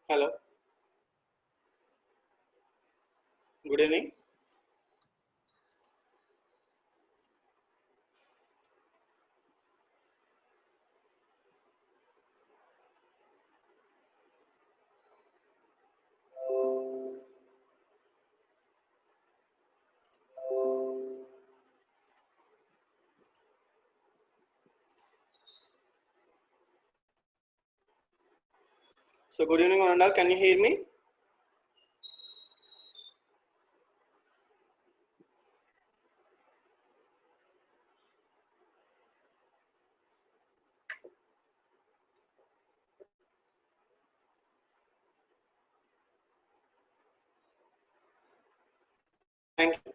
Hello, good evening. So, good evening, one and all. Can you hear me? Thank you.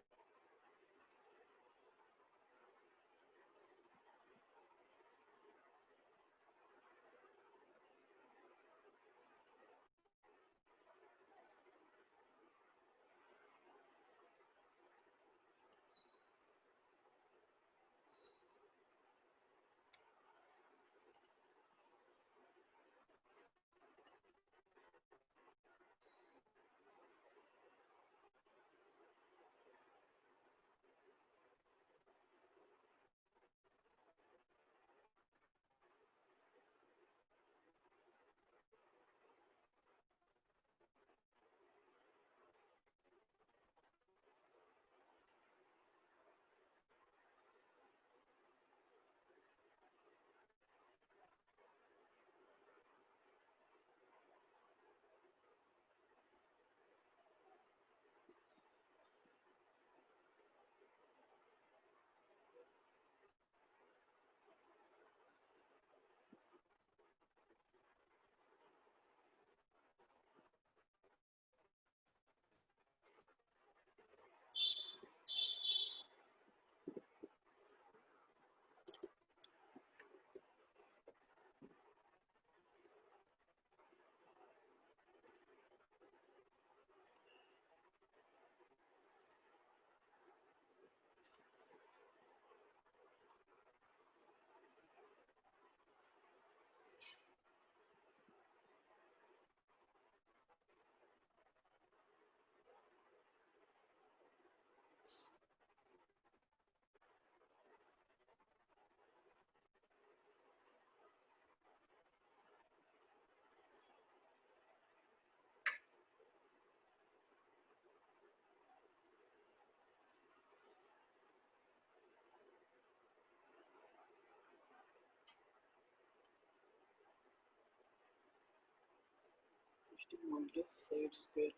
Side square.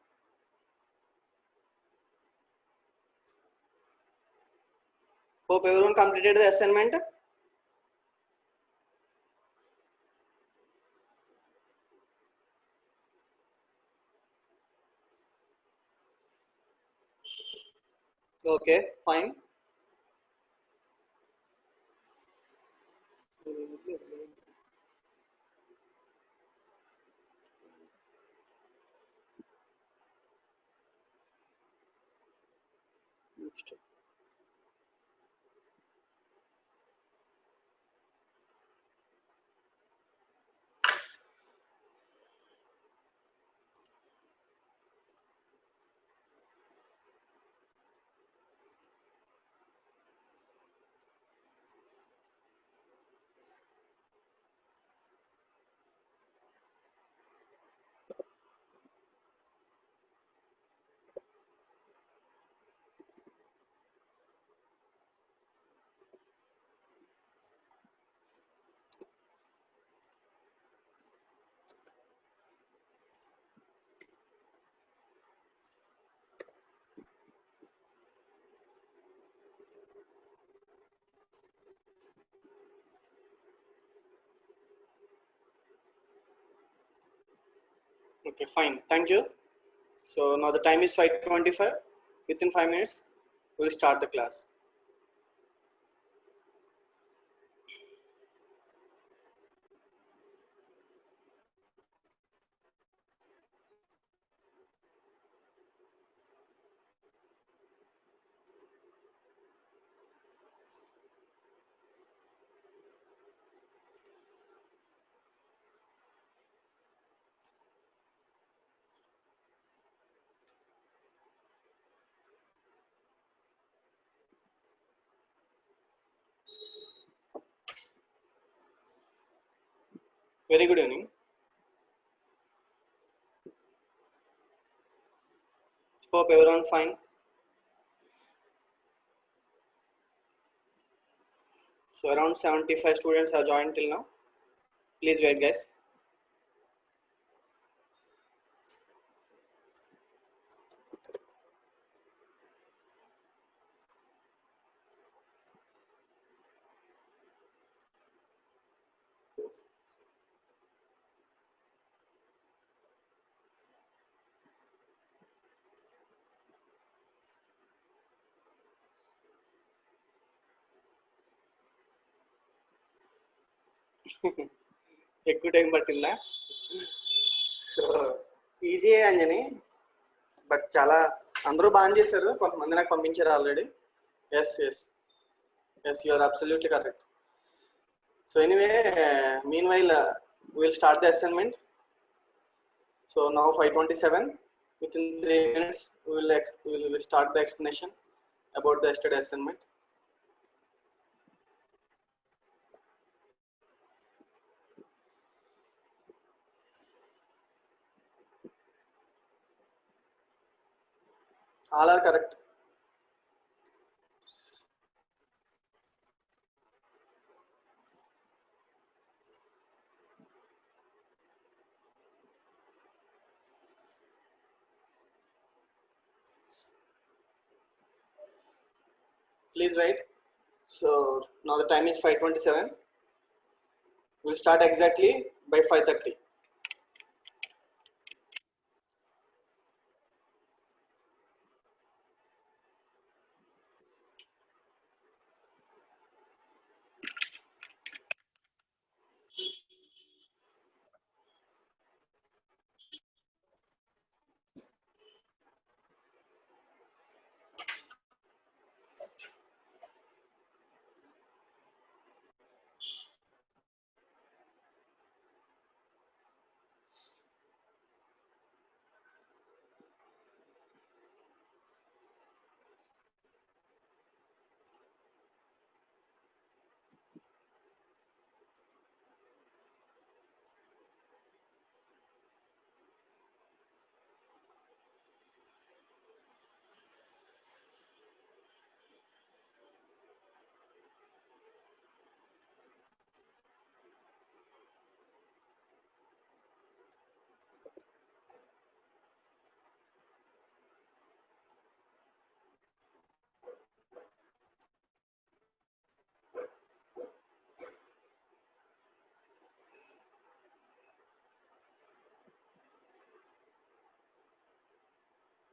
Hope everyone completed the assignment. Okay, fine. Okay, fine. Thank you. So now the time is 5:25. Within 5 minutes, we'll start the class. Very good evening. Hope everyone fine. So around 75 students have joined till now. Please wait, guys. ఎక్కువ time పట్టిందా? So easy Anjani, but చాలా అందరూ బాగా చేశారు. కొంతమంది నాకు పంపించారు already. Yes yes yes, you are absolutely correct. So anyway, meanwhile we'll start the assignment. So now 5:27. Within 3 minutes, we will start the explanation about the yesterday assignment. All are correct. Please write. So now the time is 5:27. We'll start exactly by 5:30.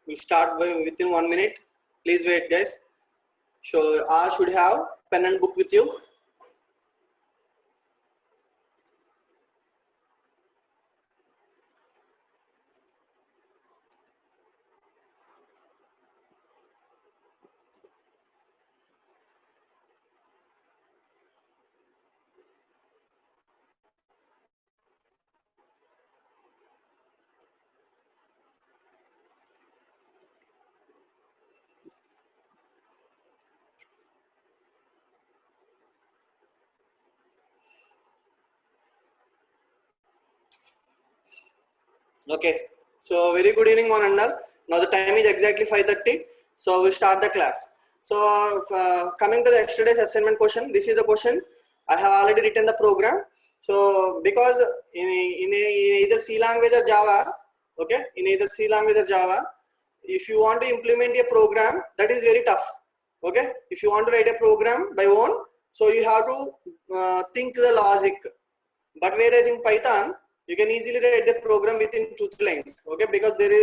We'll start within 1 minute. Please wait, guys. So all should have pen and book with you. Okay, so very good evening one and all. Now the time is exactly 5:30. So we'll start the class. So coming to the yesterday's assignment question, this is the question. I have already written the program. So because in either C language or Java, okay, in either C language or Java, if you want to implement a program, that is very tough. Okay, if you want to write a program by own, so you have to think the logic. But whereas in Python, you can easily write the program within 2-3 lines. Okay, because there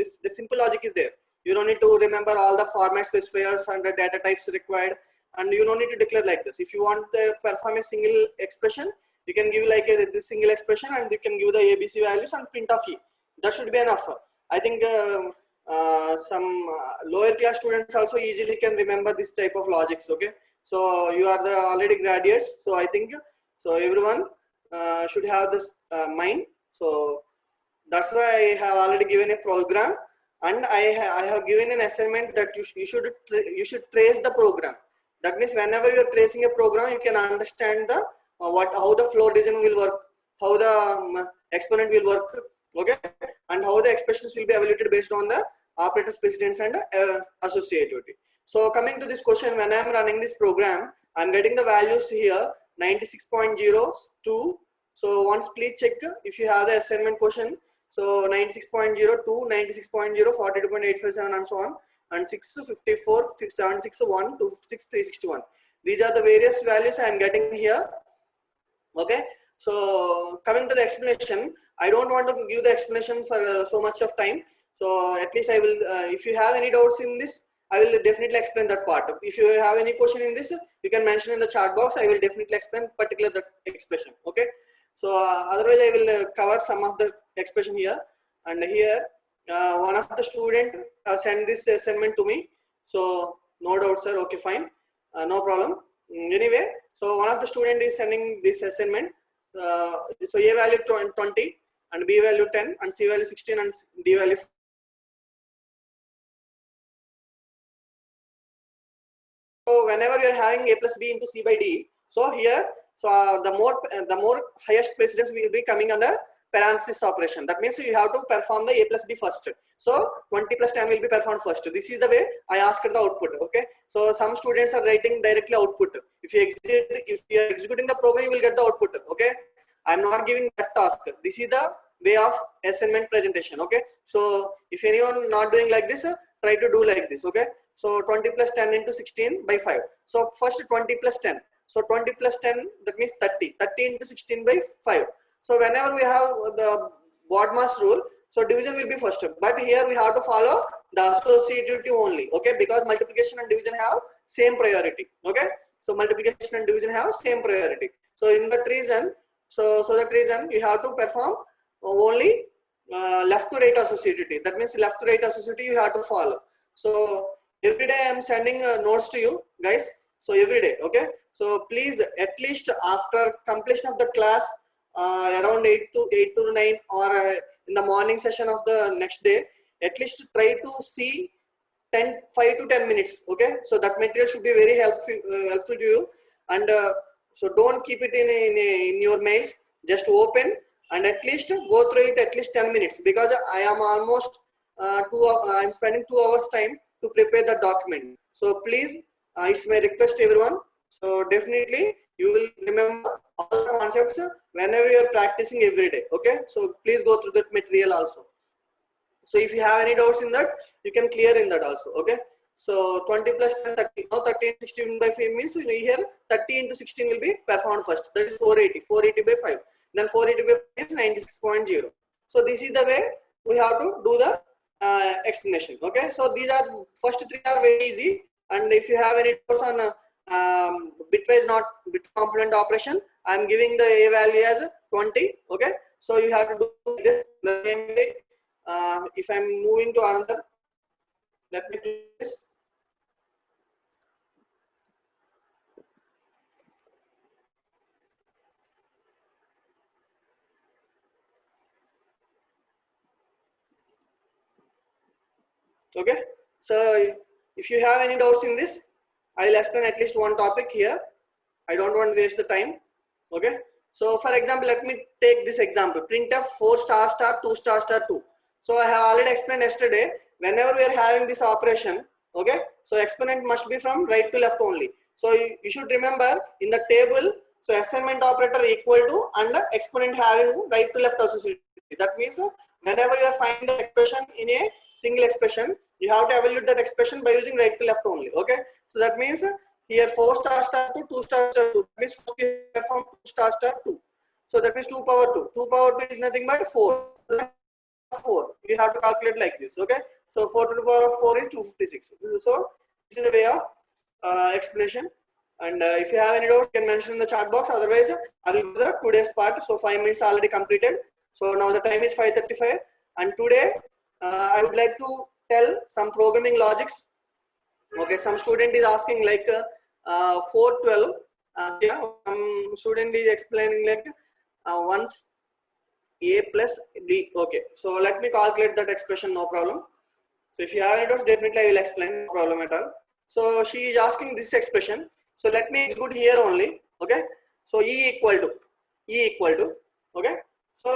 is the simple logic is there. You don't need to remember all the format specifiers and the data types required, and you don't need to declare like this. If you want to perform a single expression, you can give like this single expression, and you can give the ABC values and print of E. That should be enough. I think some lower class students also easily can remember this type of logics. Okay, so you are the already graduates, so I think so everyone should have this mind. So that's why I have already given a program, and I have given an assignment that you should trace the program. That means whenever you are tracing a program, you can understand the how the flow design will work. how the exponent will work, okay, and how the expressions will be evaluated based on the operators precedence and associativity. So coming to this question, when I am running this program, I am getting the values here 96.02. So once please check if you have the assignment question. So 96.02, 96.0, 42.857 and so on, and 654, 761 to 6361. These are the various values I am getting here. Okay, so coming to the explanation, I don't want to give the explanation for so much of time. So at least I will, if you have any doubts in this, I will definitely explain that part. If you have any question in this, you can mention in the chat box. I will definitely explain particular that expression. Okay, so otherwise I will cover some of the expression here. And here one of the student sent this assignment to me. So no doubt, sir. Okay, fine, no problem. Anyway, so one of the student is sending this assignment. So A value 20 and B value 10 and C value 16 and D value 5. So whenever you are having A plus B into C by D, so here, so the more highest precedence will be coming under parenthesis operation. That means you have to perform the A plus B first. So 20 plus 10 will be performed first. This is the way I asked the output. Okay. So some students are writing directly output. If you are executing the program, you will get the output. Okay. I am not giving that task. This is the way of assignment presentation. Okay. So if anyone not doing like this, try to do like this. Okay. So 20 plus 10 into 16 by 5. So first 20 plus 10. So 20 plus 10, that means 30. 30 into 16 by 5. So whenever we have the BODMAS rule, so division will be first. But here we have to follow the associativity only. Okay, because multiplication and division have same priority. Okay, so multiplication and division have same priority. So in that reason, so that reason you have to perform only left to right associativity. That means left to right associativity you have to follow. So every day I am sending notes to you guys. So every day, okay. So please, at least after completion of the class, around 8 to 9 or in the morning session of the next day, at least try to see 5 to 10 minutes. Okay. So that material should be very helpful to you. And so don't keep it in your mails. Just open and at least go through it at least 10 minutes, because I am almost I'm spending 2 hours time to prepare the document. So please, it's my request everyone. So definitely you will remember all the concepts whenever you are practicing every day. Okay, so please go through that material also. So if you have any doubts in that, you can clear in that also. Okay, so 20 plus 10, 30. Now 30 into 16 by 5 means here 30 into 16 will be performed first. That is 480. 480 by 5. Then 480 by 5 is 96.0. So this is the way we have to do the explanation. Okay, so these are first 3 are very easy. And if you have any doubts on bitwise not bit complement operation, I am giving the A value as 20. Okay, so you have to do this the same way. If I am moving to another, let me do this. Okay, so if you have any doubts in this, I will explain at least one topic here. I don't want to waste the time. Okay, so for example, let me take this example: printf 4 star star 2 star star 2. So I have already explained yesterday, whenever we are having this operation, okay, so exponent must be from right to left only. So you should remember in the table, so assignment operator equal to and the exponent having right to left associated. That means whenever you are finding the expression in a single expression, you have to evaluate that expression by using right to left only. Okay, so that means here 4 star star 2, 2 star star 2. That means first we perform 2 star star 2. So that means 2 power 2. 2 power 2 is nothing but 4. 4. You have to calculate like this. Okay. So 4 to the power of 4 is 256. So this is the way of explanation. And if you have any doubts, you can mention in the chat box. Otherwise, I will do the today's part. So 5 minutes already completed. So now the time is 5:35. And today I would like to tell some programming logics. Okay, some student is asking like 412. Yeah, some student is explaining like once A plus B. Okay, so let me calculate that expression, no problem. So if you have any doubts, definitely I will explain, no problem at all. So she is asking this expression. So let me execute here only. Okay, so E equal to Okay, so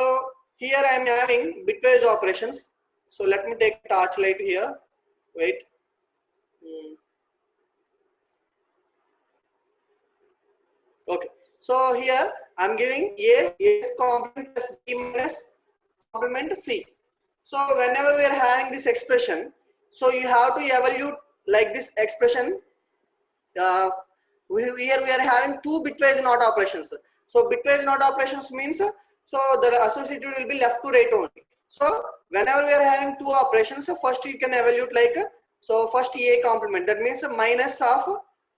here I am having bitwise operations. So let me take torchlight here. Wait. Okay, so here I'm giving A's complement plus B minus complement C. So whenever we are having this expression, so you have to evaluate like this expression. Here we are having two bitwise NOT operations. So bitwise NOT operations means so the associated will be left to right only. So whenever we are having two operations, first you can evaluate like so first A complement, that means minus of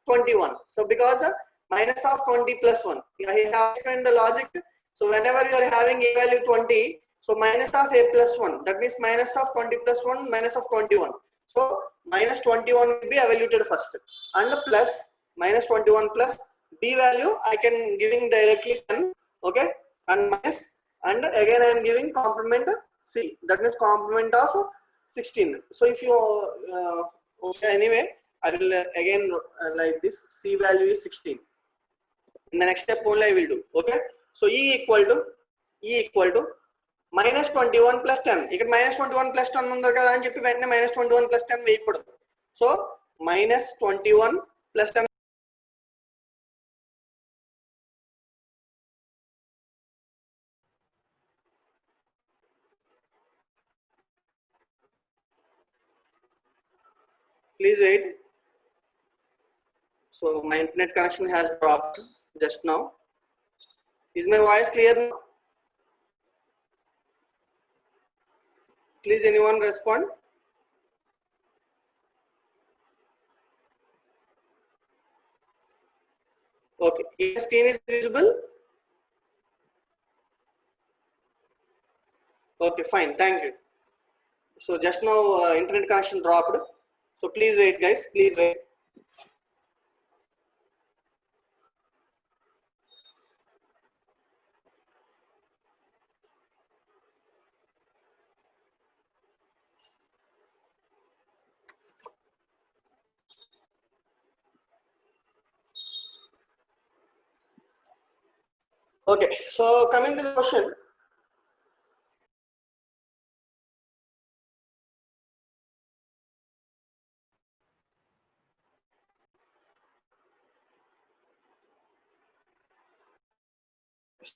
21. So because minus of 20 plus 1, I have explained the logic. So whenever you are having A value 20, so minus of A plus 1, that means minus of 20 plus 1 minus of 21. So minus 21 will be evaluated first, and plus minus 21 plus B value I can giving directly 10. Okay, and minus, and again I am giving complement C, that means complement of 16. So if you okay, anyway I will again like this, C value is 16. In the next step only I will do. Okay, so E equal to minus 21 plus 10. ఇక్కడ minus 21 plus 10 ఉంది కదా అని చెప్పి వెంటనే minus 21 plus 10 వేయకూడదు. So minus 21 plus 10. Please wait. So my internet connection has dropped just now. Is my voice clear now? Please anyone respond. Okay, your screen is visible. Okay, fine, thank you. So just now internet connection dropped. So please wait guys, please wait. Okay, so coming to the question.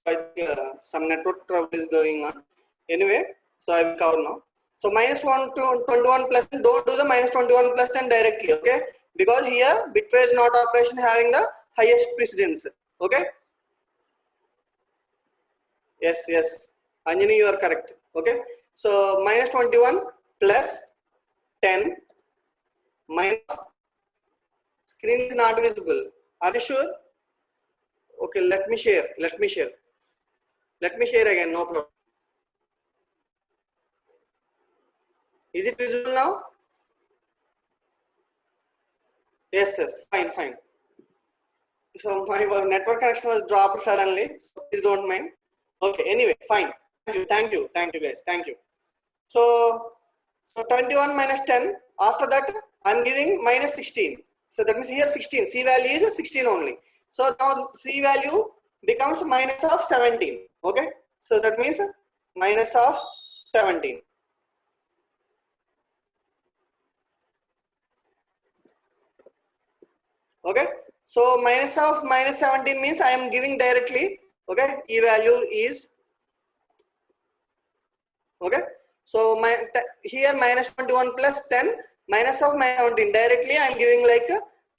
I think some network trouble is going on. Anyway, so I will cover now. So minus 1 to 21 plus 10, don't do the minus 21 plus 10 directly, okay? Because here bitwise NOT operation having the highest precedence, okay? Yes, yes, Anjani, you are correct, okay? So minus 21 plus 10 minus, screen is not visible. Are you sure? Okay, let me share. Let me share again, no problem. Is it visible now? Yes, fine, fine. So my network connection was dropped suddenly, so please don't mind. Okay, anyway, fine. Thank you, guys, thank you. So 21 minus 10. After that, I'm giving minus 16. So that means here 16. C value is 16 only. So now C value becomes minus of 17. Okay. So that means minus of 17. Okay, so minus of minus 17 means I am giving directly. Okay, E value is okay. So my here minus 21 plus 10 minus of minus 17, directly I am giving like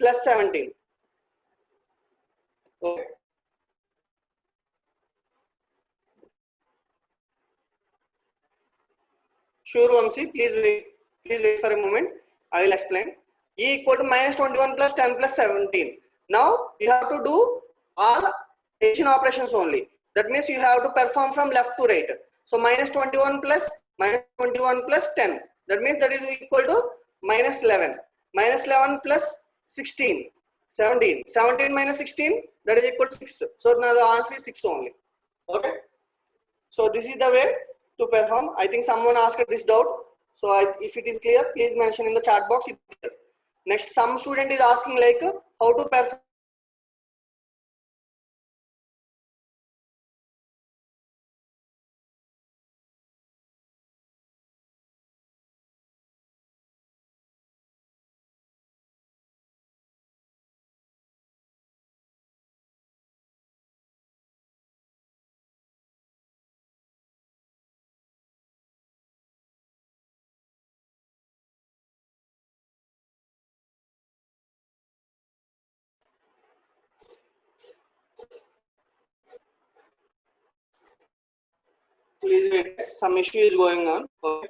plus 17. Okay. Sure, Vamsi, please wait for a moment. I will explain. E equal to minus 21 plus 10 plus 17. Now you have to do all addition operations only. That means you have to perform from left to right. So minus 21 plus 10. That means that is equal to minus 11. Minus 11 plus 16. 17. 17 minus 16, that is equal to 6. So now the answer is 6 only. Okay. So this is the way to perform. I think someone asked this doubt. So if it is clear, please mention in the chat box. Next, some student is asking like how to perform wait. Some issue is going on. Okay.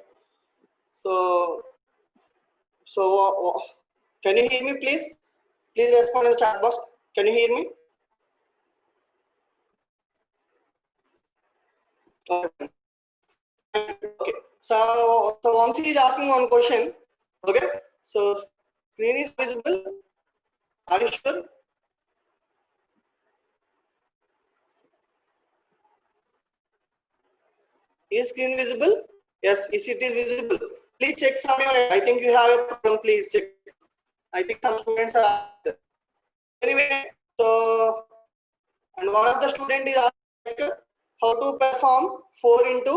So can you hear me, please? Please respond in the chat box. Can you hear me? Okay. Okay. So Vamsi is asking one question. Okay. So screen is visible. Are you sure? Is screen visible? Yes, is it is visible? Please check from your end. I think you have a problem. Please check. I think some students are anyway. So and one of the student is asking how to perform 4 into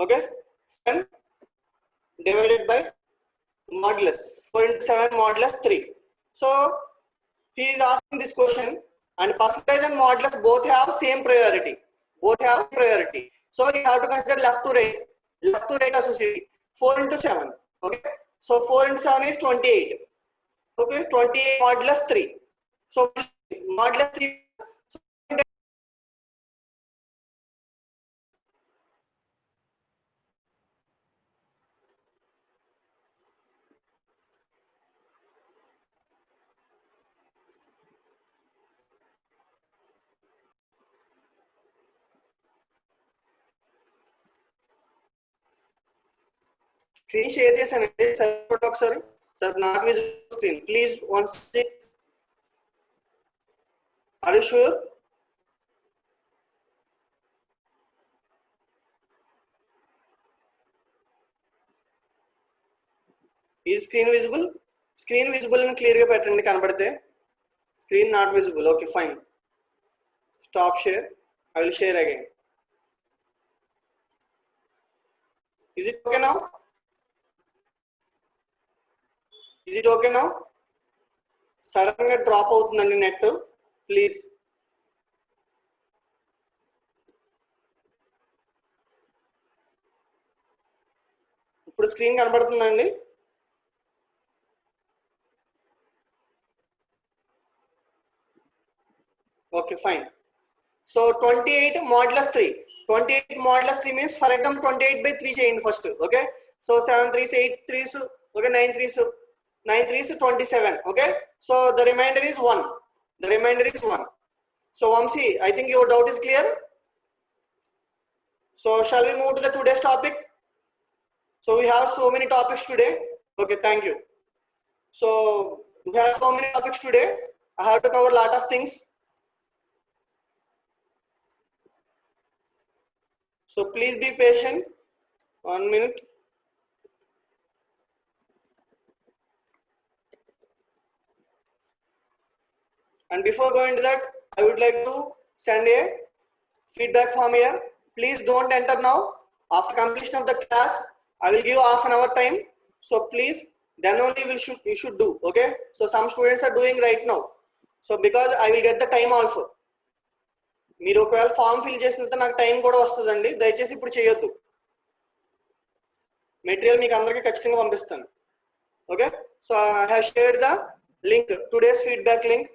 okay 7 divided by modulus 4 into 7 modulus 3. So he is asking this question, and percentage and modulus both have same priority. Both have priority. So you have to consider left to right associated. 4 into 7. Okay. So 4 into 7 is 28. Okay. 28 modulus 3. So modulus 3. Screen share చేశానండి సరిపోతుంది ఒకసారి sir not visible screen please once are you sure is screen visible screen visible అని clear గా పెట్టండి కనబడితే screen not visible okay fine stop share I will share again is it okay now is it okay now sudden గా drop అవుతుందండి net please ఇప్పుడు screen కనబడుతుందండి okay fine so 28 modulus 3 28 modulus 3 means for example 28 by 3 చేయండి first okay so 7 3s 8 3s okay 9 3s 27 okay so the remainder is 1 so Vamsi I think your doubt is clear so shall we move to the today's topic so we have so many topics today okay thank you so we have so many topics today I have to cover a lot of things so please be patient 1 minute and before going to that I would like to send a feedback form here please don't enter now after completion of the class I will give half an hour time so please then only you should do okay so some students are doing right now so because I will get the time also మీరు ఒకవేళ form fill చేసినంత నాకు time కూడా వస్తుందండి దయచేసి ఇప్పుడు చేయొద్దు material మీకు అందరికీ ఖచ్చితంగా పంపిస్తాను okay so I have shared the link today's feedback link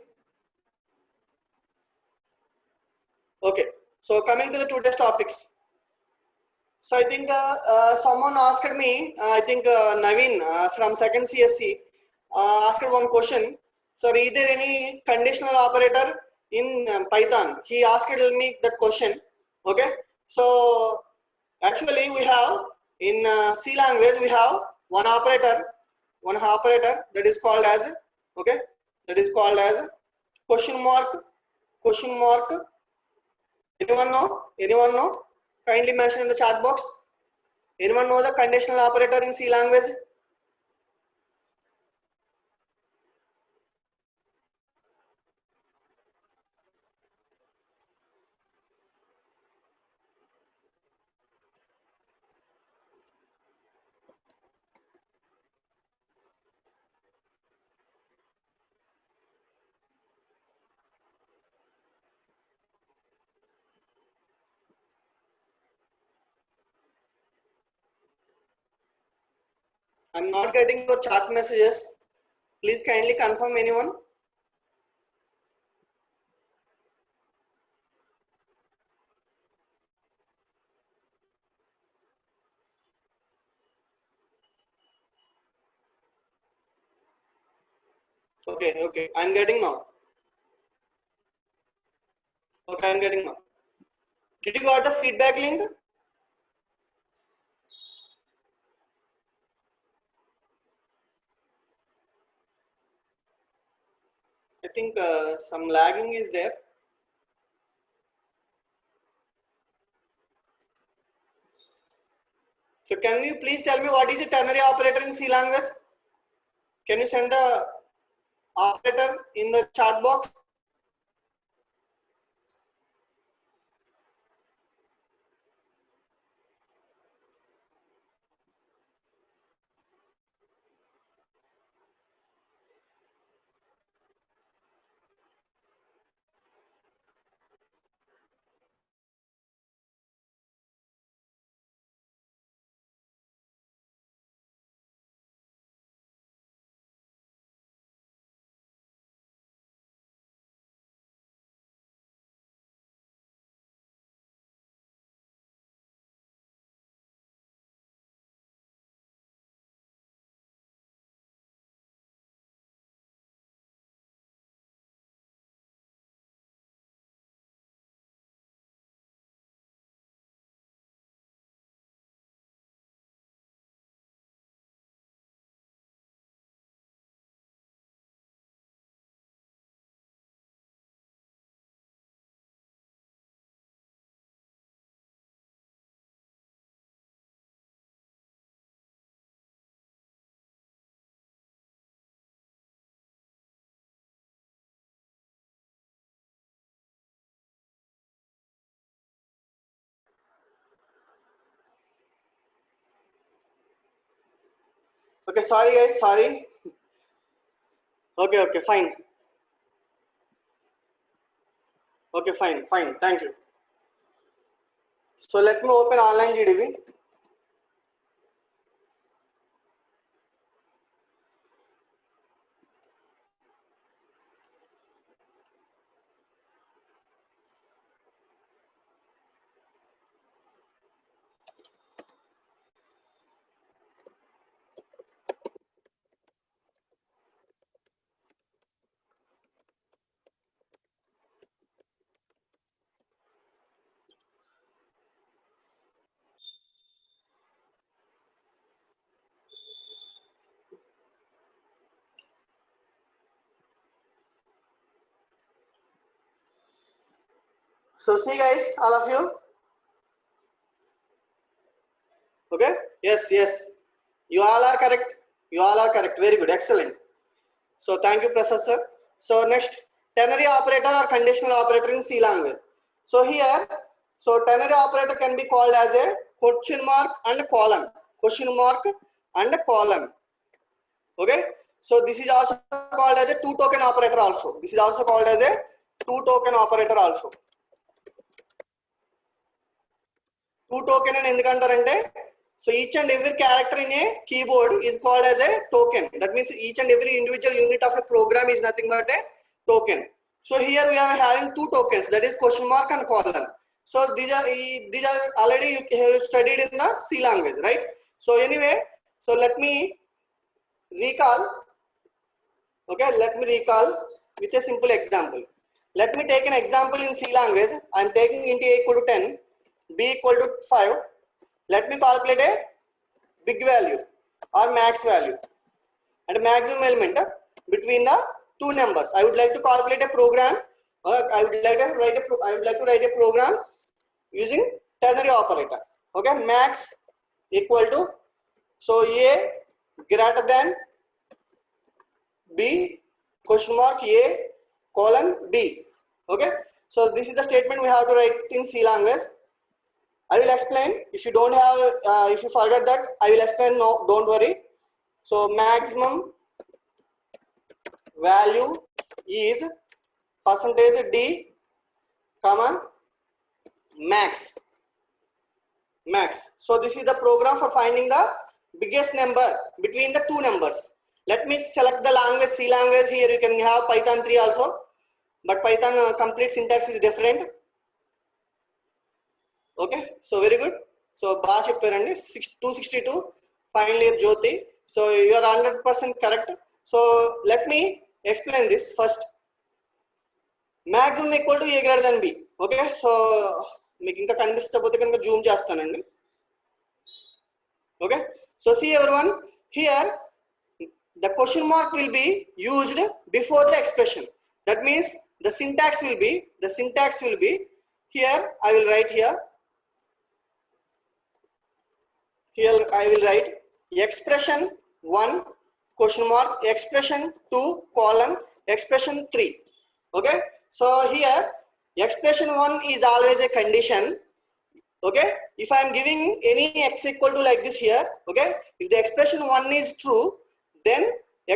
okay so coming to the today's topics so I think someone asked me I think Naveen from second CSC asked one question so is there any conditional operator in Python he asked me that question okay so actually we have in C language we have one operator that is called as okay that is called as question mark anyone know kindly mention in the chat box anyone know the conditional operator in C language I'm not getting your chat messages please kindly confirm anyone Okay, I'm getting now. Okay, I'm getting now. Did you got the feedback link? I think some lagging is there. So can you please tell me what is a ternary operator in C language? Can you send the operator in the chat box? Okay, sorry guys, sorry. Okay, fine. Okay, fine. Thank you. So let me open online GDB. So see guys, all of you. Okay. Yes. You all are correct. Very good. Excellent. So thank you, Professor. So next, ternary operator or conditional operator in C language. So here, so ternary operator can be called as a question mark and colon. Question mark and colon. Okay. So this is also called as a two token operator also. This is also called as a two token operator also. Two token and endukantarante, so each and every character in a keyboard is called as a token. That means each and every individual unit of a program is nothing but a token. So here we are having two tokens, that is question mark and colon. So these are already you have studied in the C language, right? So anyway, so let me recall. Okay, let me recall with a simple example. Let me take an example in C language. I am taking int a equal to 10, b equal to 5. Let me calculate a big value or max value and maximum element between the two numbers. I would like to calculate a program. I would like to write a program using ternary operator. Okay, max equal to, so a greater than b question mark a colon b. Okay, so this is the statement we have to write in C language. I will explain. If you don't have, if you forget that, I will explain. No, don't worry. So maximum value is percentage d, comma max. So this is the program for finding the biggest number between the two numbers. Let me select the language, C language. Here you can have Python 3 also, but Python complete syntax is different. Okay, so very good. So baga chepparandi 262 final year Jyoti. So you are 100% correct. So let me explain this first. Maximum equal to a greater than b. Okay, so మీకు ఇంకా కనిపిస్తకపోతే కనుక Zoom చేస్తానండి. Okay, so see everyone, here the question mark will be used before the expression. That means the syntax will be here. I will write here I will write expression 1 question mark, expression 2 colon, expression 3. Okay, so here expression 1 is always a condition. Okay, if I am giving any x equal to like this here, okay, if the expression 1 is true, then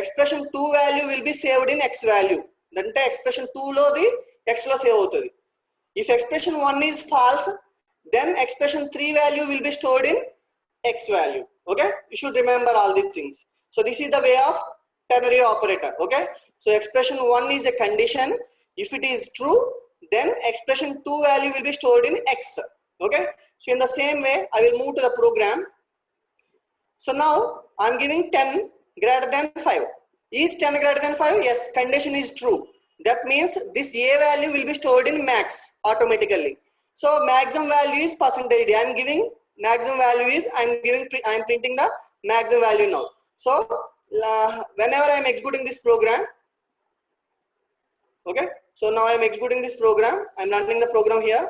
expression 2 value will be saved in x value. Dante expression 2 lo the x lo save avutadi. If expression 1 is false, then expression 3 value will be stored in x value. Okay, you should remember all these things. So this is the way of ternary operator. Okay, so expression 1 is a condition. If it is true, then expression 2 value will be stored in x. Okay, so in the same way I will move to the program. So now I am giving 10 greater than 5. Is 10 greater than 5? Yes, condition is true. That means this a value will be stored in max automatically. So maximum value is percentage. I am giving maximum value is I am printing the maximum value now. So whenever I am executing this program, okay, so now I am executing this program, I am running the program here.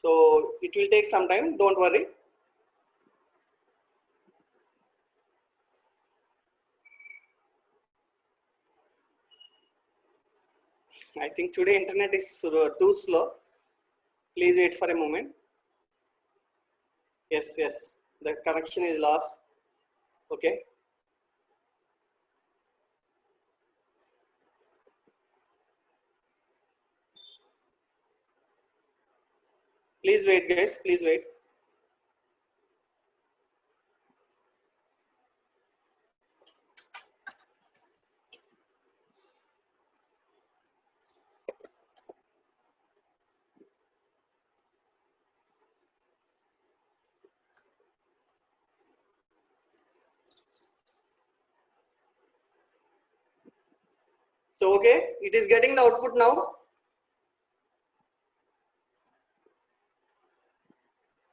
So it will take some time, don't worry. I think today internet is too slow. Please wait for a moment. Yes, the connection is lost. Okay. Please wait, guys. Please wait. So okay, it is getting the output now.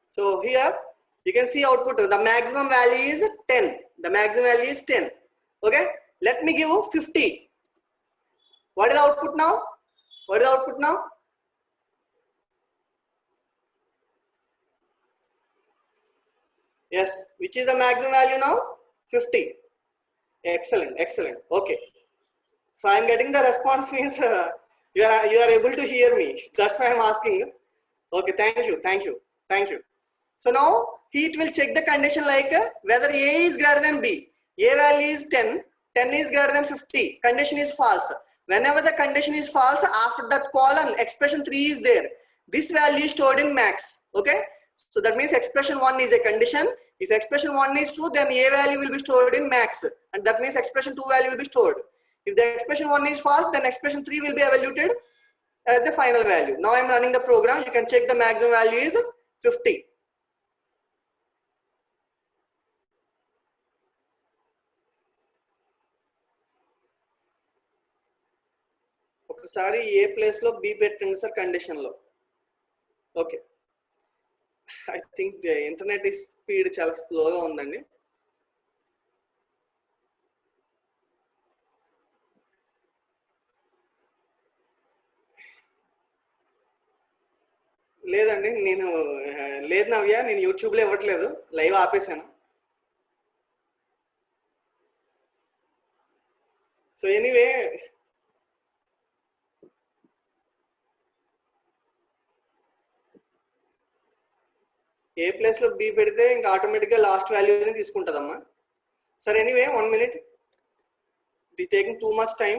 So here you can see output. The maximum value is 10. The maximum value is 10. Okay, let me give 50. What is the output now? What is the output now? Yes, which is the maximum value now? 50. Excellent, excellent. Okay, so I am getting the response means you are able to hear me. That's why I am asking. Okay, thank you. So now it will check the condition like whether a is greater than b. A value is 10. 10 is greater than 50. Condition is false. Whenever the condition is false, after that colon expression 3 is there. This value is stored in max. Okay, so that means expression 1 is a condition. If expression 1 is true, then a value will be stored in max, and that means expression 2 value will be stored. If the expression 1 is false, then expression 3 will be evaluated as the final value. Now I am running the program. You can check the maximum value is 50. ఒకసారి ఏ place లో B పెట్టండి sir condition లో. Okay, I think internet speed చాలా స్లోగా ఉందండి. లేదండి, లేదు నవ్య, నేను యూట్యూబ్లో ఇవ్వట్లేదు, లైవ్ ఆపేసాను. సో ఎనీవే, ఏ ప్లేస్ లో బి పెడితే ఇంకా ఆటోమేటిక్గా లాస్ట్ వాల్యూని తీసుకుంటుందమ్మా. సరే, anyway 1 minute, it is taking too much time.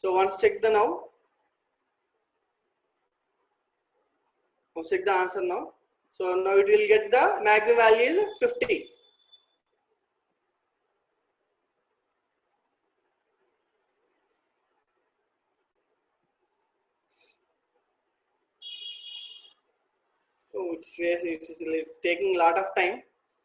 So once check the now, once check the answer now. So now it will get the maximum value is 50. Oh, it's taking a lot of time.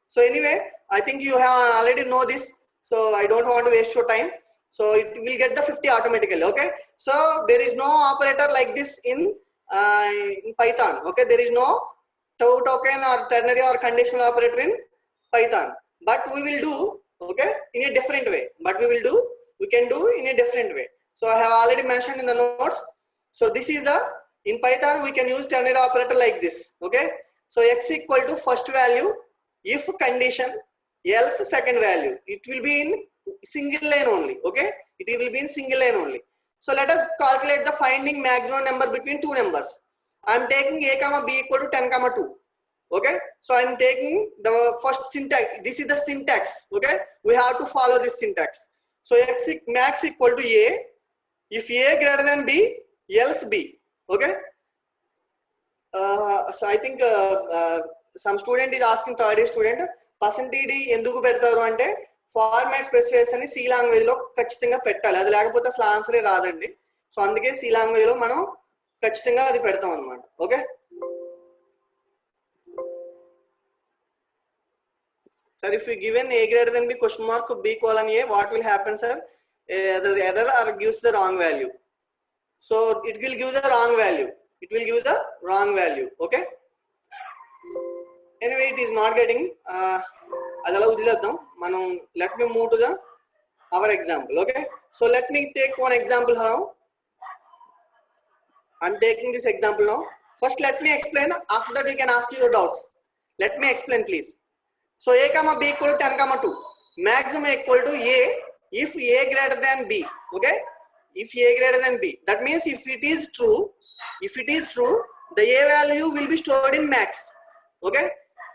So anyway, I think you have already know this. So I don't want to waste your time. So it will get the 50 automatically. Okay. So there is no operator like this in Python. Okay. There is no token or ternary or conditional operator in Python. But we will do, okay, in a different way. We can do in a different way. So I have already mentioned in the notes. So this is the, in Python we can use ternary operator like this. Okay. So x equal to first value, if condition, else second value. It will be in single line only. Okay. It will be in single line only. So let us calculate the finding maximum number between two numbers. I am taking a comma b equal to 10 comma 2. Okay. So I am taking the first syntax. This is the syntax. Okay. We have to follow this syntax. So x max equal to a, if a greater than b, else b. Okay. So I think some student is asking, third year student, percentage enduku pedtaru ante format specifiers ani C language lo ఖచ్చితంగా పెట్టాలి. అది లేకపోతే అసలు ఆన్సరే రాదండి. So అందుకే C language లో మనం ఖచ్చితంగా అది పెడతాం అన్నమాట. Okay. Sir, if we given a greater than b question mark b colon a, what will happen, sir? The error or gives the wrong value. So it will give the wrong value. It will give the wrong value. Okay. Anyway, it is not getting adala udiledam manam. Let me move to the our example. Okay. So let me take one example now. I'm taking this example now. First let me explain, after that you can ask your doubts. Let me explain please. So a comma b equal to 10 comma 2, maximum equal to a if a greater than b. Okay. If a greater than b, that means if it is true, the a value will be stored in max. Okay.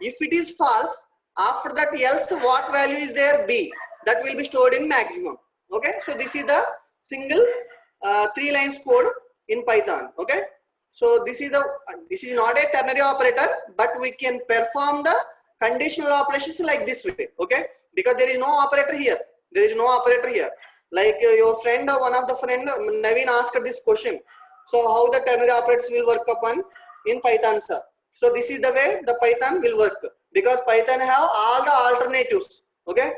If it is false, after that else what value is there, b, that will be stored in maximum. Okay. So this is the single 3 lines code in Python. Okay. So this is not a ternary operator, but we can perform the conditional operations like this way. Okay. Because there is no operator here. Like your friend, one of the friend Naveen asked this question. So how the ternary operators will work upon in Python, sir? So this is the way the Python will work, because Python have all the alternatives. Okay.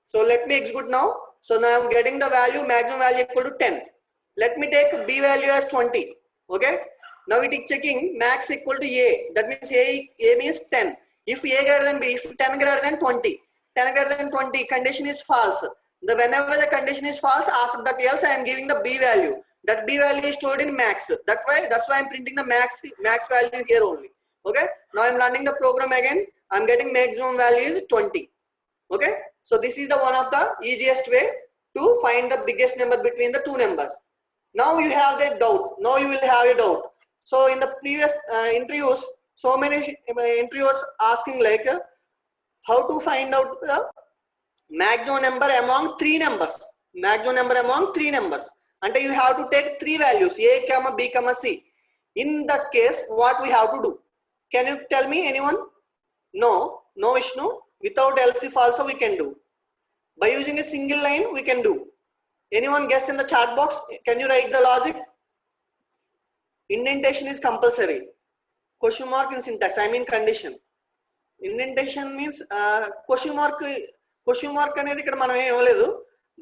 So let me execute now. So now I am getting the value, maximum value equal to 10. Let me take b value as 20. Okay. Now it is checking max equal to a. That means a means 10. If a greater than b, if 10 greater than 20. 10 greater than 20, condition is false. Whenever the condition is false, after that else I am giving the b value. That b value is stored in max. That's why I am printing the max value here only. Okay. Now I am running the program again. I am getting maximum value is 20. Okay. So this is the one of the easiest way to find the biggest number between the two numbers. Now you have that doubt. Now you will have a doubt. So in the previous interviews, so many interviewers asking like how to find out the maximum number among three numbers. And you have to take three values, a comma b comma c. In that case, what we have to do? Can you tell me, anyone? No Vishnu. Without else if also we can do. By using a single line we can do. Anyone guess in the chat box? Can you write the logic? Indentation is compulsory. Question mark in syntax, I mean condition. Indentation means question mark అనేది ఇక్కడ మనం ఏం ఇవ్వలేదు,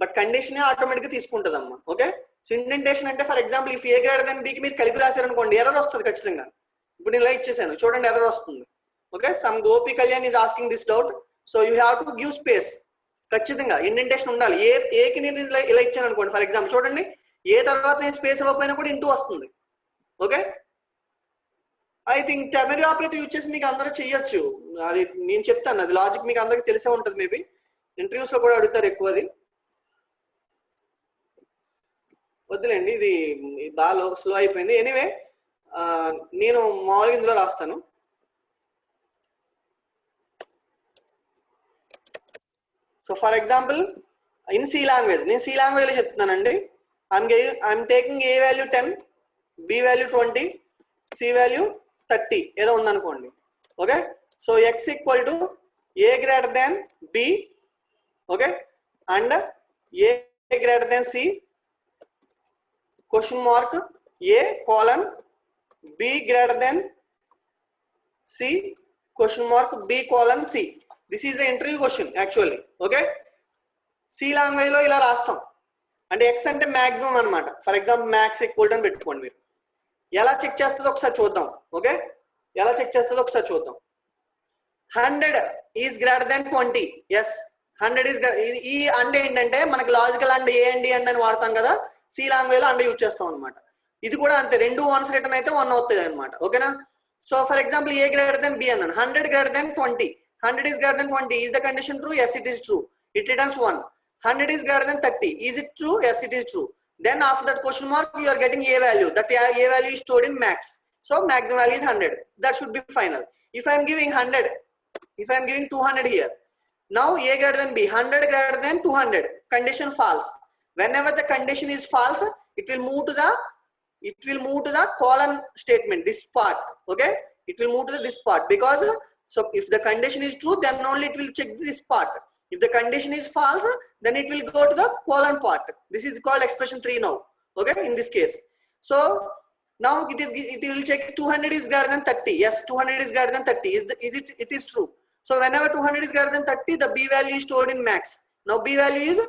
but condition automatic గా తీసుకుంటదమ్మా. Okay. So indentation అంటే for example if A greater than B కి మీరు కలిపి రాశారనుకోండి, ఎర్రర్ వస్తుంది ఖచ్చితంగా. ఇప్పుడు నేను ఇలా ఇచ్చేసాను చూడండి, ఎర్రర్ వస్తుంది. Okay. Some Gopi Kalyan is asking this doubt. So you have to give space. ఖచ్చితంగా ఇండెంటేషన్ ఉండాలి. ఏకి నేను ఇలా ఇచ్చాను అనుకోండి, ఫర్ ఎగ్జాంపుల్ చూడండి, ఏ తర్వాత నేను స్పేస్ ఇవ్వకపోయినా కూడా ఇంటూ వస్తుంది. Okay. I think ternary operator use చేసి మీకు అందరూ చేయొచ్చు. అది నేను చెప్తాను, అది లాజిక్ మీకు అందరికి తెలిసే ఉంటుంది. మేబీ ఇంటర్వ్యూస్ లో కూడా అడుగుతారు ఎక్కువ. అది వద్దులేండి, ఇది బాగా స్లో అయిపోయింది. ఎనీవే నేను మామూలుగా ఇందులో రాస్తాను. So for example in C language, నేను సి లాంగ్వేజ్ లో చెప్తున్నానండి. I'm taking A value 10, B value 20, C value 30 ఏదో ఉందనుకోండి. Okay, so x equal to a greater than b, okay, and a greater than c, question mark a colon b greater than c, question mark b colon c. This is the interview question actually. Okay, C language లో ఇలా రాస్తాం. అంటే X అంటే maximum అనమాట. For example max equal to అని పెట్టుకోండి. మీరు ఎలా చెక్ చేస్తుందో ఒకసారి చూద్దాం. ఓకే, ఎలా చెక్ చేస్తుందో ఒకసారి చూద్దాం. 100 is greater than 20. Yes, 100 is. ఈ అండ్ ఏంటంటే మనకి logical and a and and అని వాడతాం కదా, సి లాంగ్వేజ్ లో అండ్ యూజ్ చేస్తాం అనమాట. ఇది కూడా అంతే, రెండు వన్స్ రిటర్న్ అయితే 1 అవుతుంది అనమాట. ఓకేనా? So for example a greater than b అన్నాను. 100 greater than 20. 100 is greater than 20. Is the condition true? Yes, it is true. It returns 1. 100 is greater than 30. Is it true? Yes, it is true. Then after that question mark, you are getting a value. That a value is stored in max. So maximum value is 100. That should be final. If I am giving 100, if I am giving 200 here, now a greater than b, 100 greater than 200. Condition false. Whenever the condition is false, it will move to the colon statement. This part. Okay, it will move to this part, because so if the condition is true, then only it will check this part. If the condition is false, then it will go to the colon part. This is called expression 3 now. Okay, in this case. So now it will check 200 is greater than 30. Yes, 200 is greater than 30. It is true. So whenever 200 is greater than 30, the b value is stored in max. Now b value is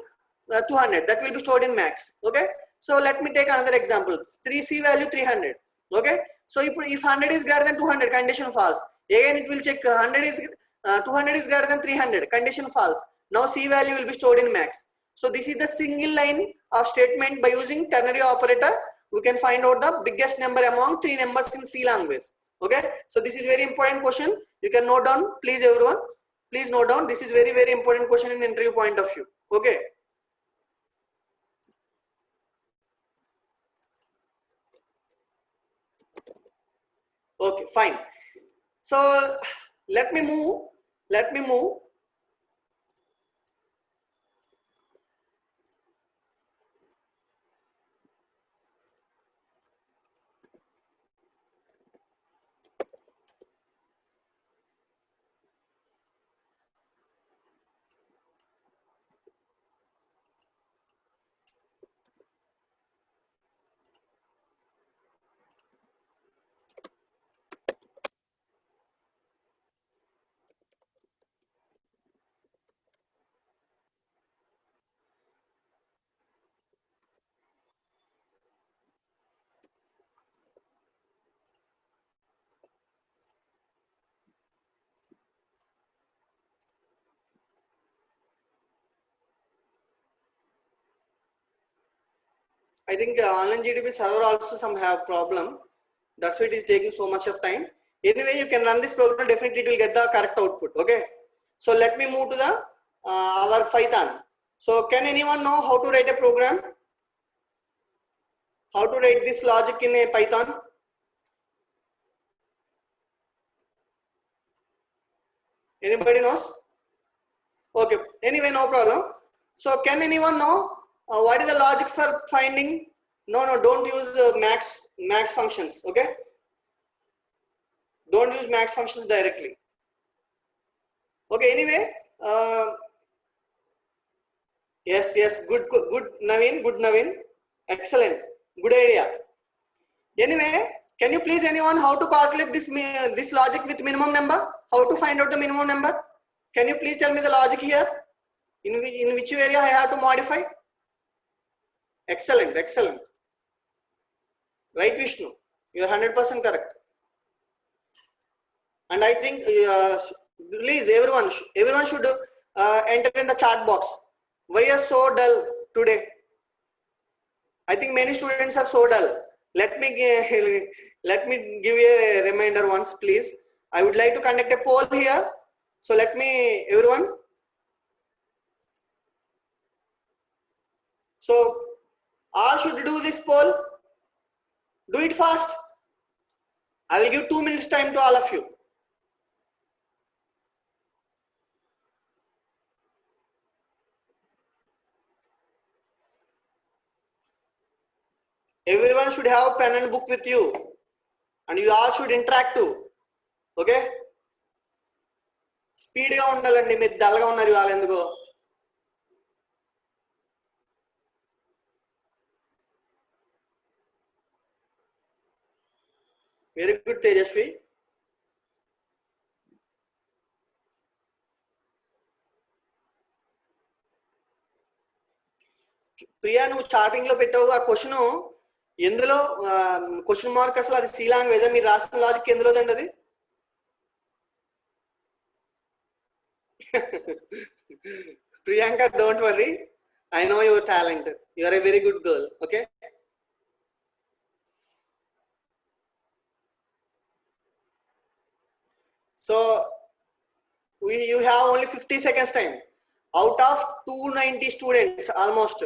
200. That will be stored in max. Okay. So let me take another example. 3c value 300. Okay. So if 100 is greater than 200, condition false. Again it will check 200 is greater than 300, condition false. Now c value will be stored in max. So this is the single line of statement. By using ternary operator, we can find out the biggest number among 3 numbers in C language. Okay, so this is very important question. You can note down, please everyone, please note down. This is very, very important question in interview point of view. Okay. Okay, fine. So let me move. I think online GDP server also some have problem. That's why it is taking so much of time. Anyway, you can run this program. Definitely, it will get the correct output. Okay. So let me move to the our Python. So can anyone know how to write a program? How to write this logic in a Python? Anybody knows? Okay. Anyway, no problem. So can anyone know what is the logic for finding? No, don't use max functions. Okay. Don't use max functions directly. Okay. Anyway, yes. Good, Naveen. Excellent. Good idea. Anyway, can you please anyone how to calculate this logic with minimum number? How to find out the minimum number? Can you please tell me the logic here? In which area I have to modify? Excellent. Right, Vishnu? You are 100% correct. And I think please everyone should enter in the chat box. Why are you so dull today? I think many students are so dull. Let me give you a reminder once, please. I would like to conduct a poll here. So let me, everyone. So all should do this poll. Do it fast. I will give 2 minutes time to all of you. Everyone should have pen and book with you. and you all should interact too. Okay, speed ga undalandi, meer dull ga unnaru all enduko. Very good Tejasvi. Priya నువ్వు chatting లో పెట్టావు ఆ question ఎందులో question mark అసలు అది C language మీరు రాసిన logic ఎందులోదండి అది Priyanka don't worry I know your talent you are a very good girl okay so you have only 50 seconds time out of 290 students almost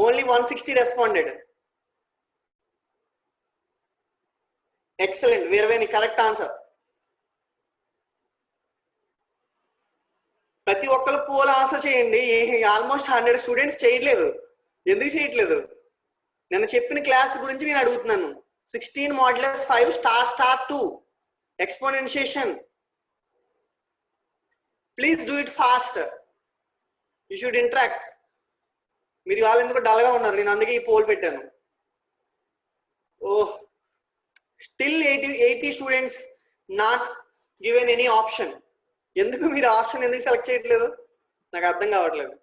only 160 responded. Excellent, Veerveni, correct answer. ప్రతి ఒక్కరు pole answer చేయండి. Almost 100 students చేయట్లేదు. ఎందుకు చేయట్లేదు? నేను చెప్పిన class గురించి నేను అడుగుతున్నాను. 16 modulus 5 star 2 exponentiation. Please do it fast. You should interact. మీరు వాళ్ళు ఎందుకు డల్గా ఉన్నారు? నేను అందుకే ఈ పోల్ పెట్టాను. Oh, still 80 students not given any option. ఎందుకు మీరు ఆప్షన్ ఎందుకు సెలెక్ట్ చేయట్లేదు? నాకు అర్థం కావట్లేదు.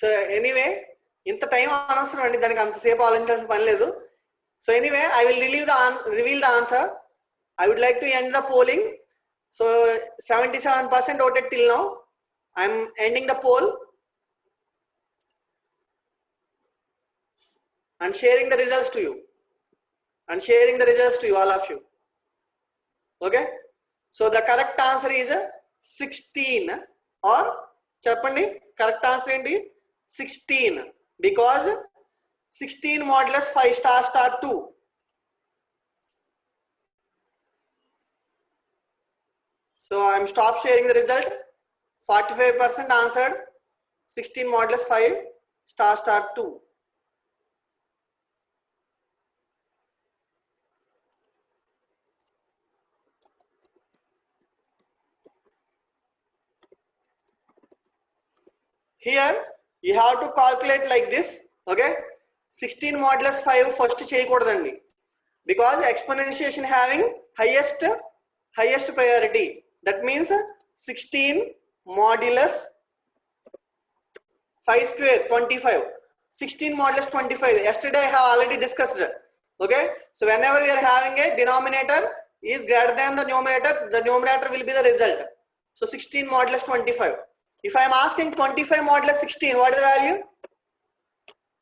సో ఎనీవే ఇంత టైం అనవసరం అండి, దానికి అంతసేపు ఆలోచించాల్సిన పని లేదు. So anyway I will reveal the answer. I would like to end the polling. So 77% voted till now. I am ending the poll and sharing the results to you. All of you. Okay. So the correct answer is 16 or చెప్పండి correct answer ఏంటి? 16 because 16 modulus 5 star 2. So I am stop sharing the result. 45% answered 16 modulus 5 star 2. Here you have to calculate like this. Okay, 16 modulus 5 first cheyakudandi because exponentiation having highest priority. That means 16 modulus 5 square 25. 16 modulus 25. Yesterday I have already discussed. Okay, so whenever you are having a denominator is greater than the numerator will be the result. So 16 modulus 25. If I am asking 25 modulus 16, what is the value?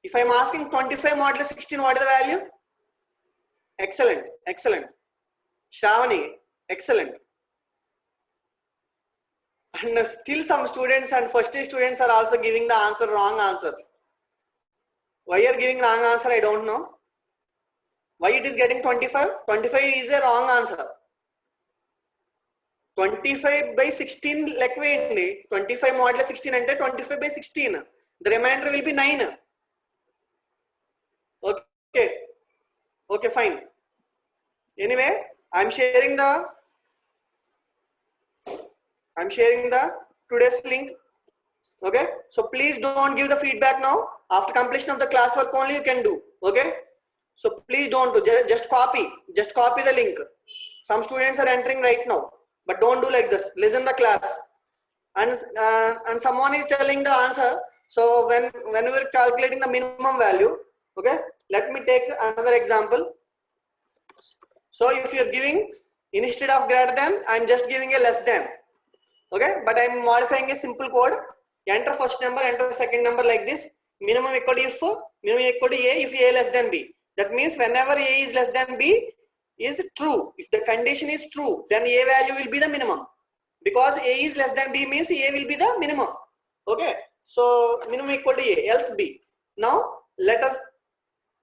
If I am asking 25 modulus 16, what is the value? Excellent. Shravani, excellent. And still some students and first year students are also giving the answer wrong answers. Why you are giving wrong answer? I don't know. Why it is getting 25? 25 is a wrong answer. 25 by 16 లెక్క వేయండి. 25 modulus 16 అంటే 25 by 16. The remainder will be 9. Okay, fine. Anyway, I'm sharing the today's link. Okay, so please don't give the feedback now. After completion of the classwork only you can do. Okay, so please don't do, just copy the link. Some students are entering right now, but don't do like this. Listen the class, and someone is telling the answer. So when we are calculating the minimum value, okay, let me take another example. So if you are giving instead of greater than, I am just giving a less than. Okay, but I am modifying a simple code. Enter first number, enter second number like this. Minimum equal to a if a less than b. That means whenever a is less than b is true, if the condition is true, then a value will be the minimum. Because a is less than b means a will be the minimum. Okay, so minimum equal to a, else b. Now let us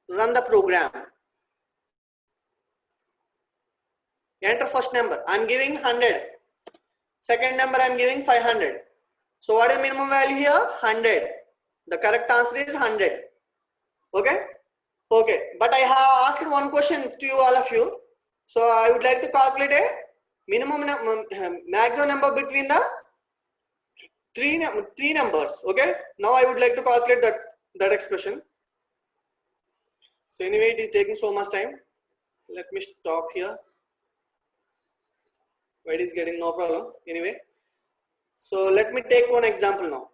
run the program. Enter first number. I'm giving 100. Second number I'm giving 500. So what is minimum value here? 100. The correct answer is 100. Okay. Okay. But I have asked one question to you, all of you. So I would like to calculate a minimum maximum number between the three numbers. Okay. Now I would like to calculate that expression. So anyway, it is taking so much time. Let me stop here. It is getting no problem. Anyway, so let me take one example now.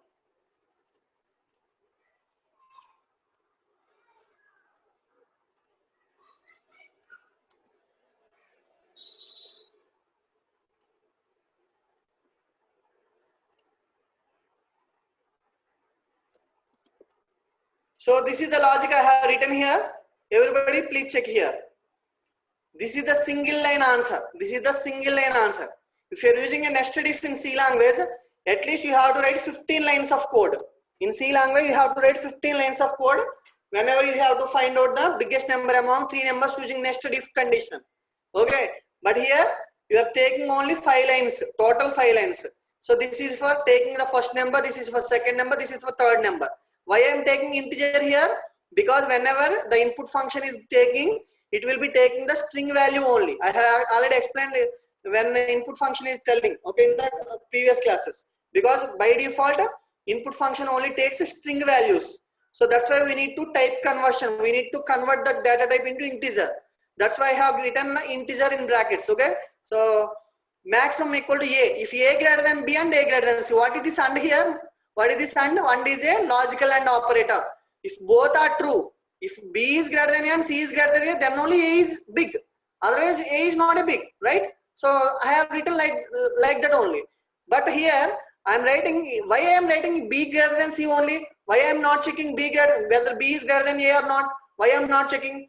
So this is the logic I have written here. Everybody please check here. This is the single line answer. This is the single line answer. If you are using a nested if in C language, at least you have to write 15 lines of code. In C language, you have to write 15 lines of code whenever you have to find out the biggest number among three numbers using nested if condition. Okay, but here you are taking only 5 lines, total 5 lines. So this is for taking the first number, this is for second number, this is for third number. Why I am taking integer here? Because whenever the input function is taking, it will be taking the string value only. I have already explained it when the input function is telling, okay, in the previous classes. Because by default, input function only takes string values. So that's why we need to type conversion. We need to convert the data type into integer. That's why I have written integer in brackets. Okay. So maximum equal to a. If a greater than b and a greater than c. What is this and here? What is this and? And is a logical and operator. If both are true, if b is greater than a and c is greater than a, then only a is big. Otherwise, a is not a big, right? So I have written like that only. But here I am writing, why I am writing b greater than c only? Why I am not checking b greater, whether b is greater than a or not? Why I am not checking?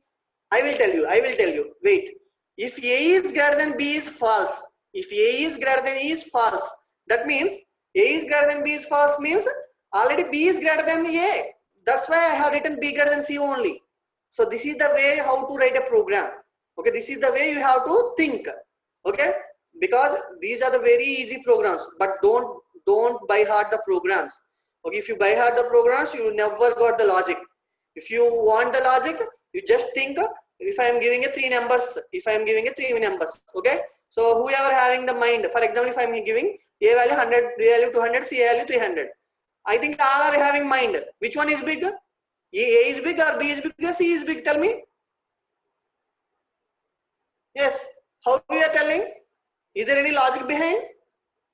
I will tell you. I will tell you. Wait. If a is greater than b is false. If a is greater than e is false. That means a is greater than b is false means already b is greater than a. That's why I have written b greater than c only. So this is the way how to write a program. Okay, this is the way you have to think. Okay, because these are the very easy programs, but don't by heart the programs. Okay, if you by heart the programs, you never got the logic. If you want the logic, you just think if I am giving a 3 numbers, if I am giving a 3 numbers. Okay, so whoever having the mind, for example, if I am giving a value 100, b value 200, c value 300. I think all are having mind. Which one is big? A is big or b is big or c is big? Tell me. Yes. How we are telling? Is there any logic behind?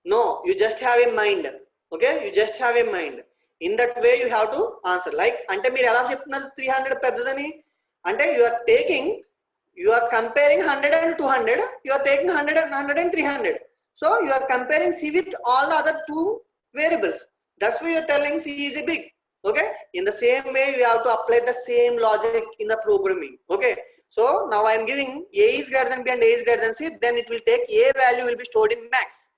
No. You just have a mind. Okay. You just have a mind. In that way you have to answer. Like, ante meer ela cheptunnaru 300 peddadani. Ante you are comparing 100 and 200. You are taking 100 and 300. So you are comparing C with all the other 2 variables. That's why you are telling C is a big. Okay. In the same way, you have to apply the same logic in the programming. Okay. So now I am giving a is greater than b and a is greater than c. Then it will take a value will be stored in max.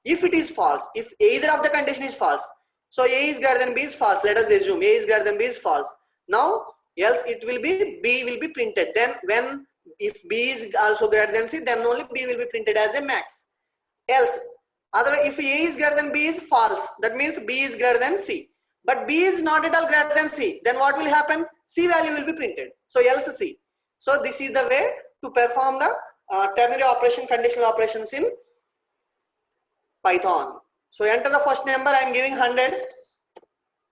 If it is false, if either of the condition is false, so a is greater than b is false. Let us assume a is greater than b is false. Now else it will be b will be printed. Then if b is also greater than c, then only b will be printed as a max. Else, otherwise if a is greater than b is false, that means b is greater than c. But b is not at all greater than c. Then what will happen? C value will be printed. So else c. So this is the way to perform the ternary operation, conditional operations in Python. So enter the first number. I am giving 100.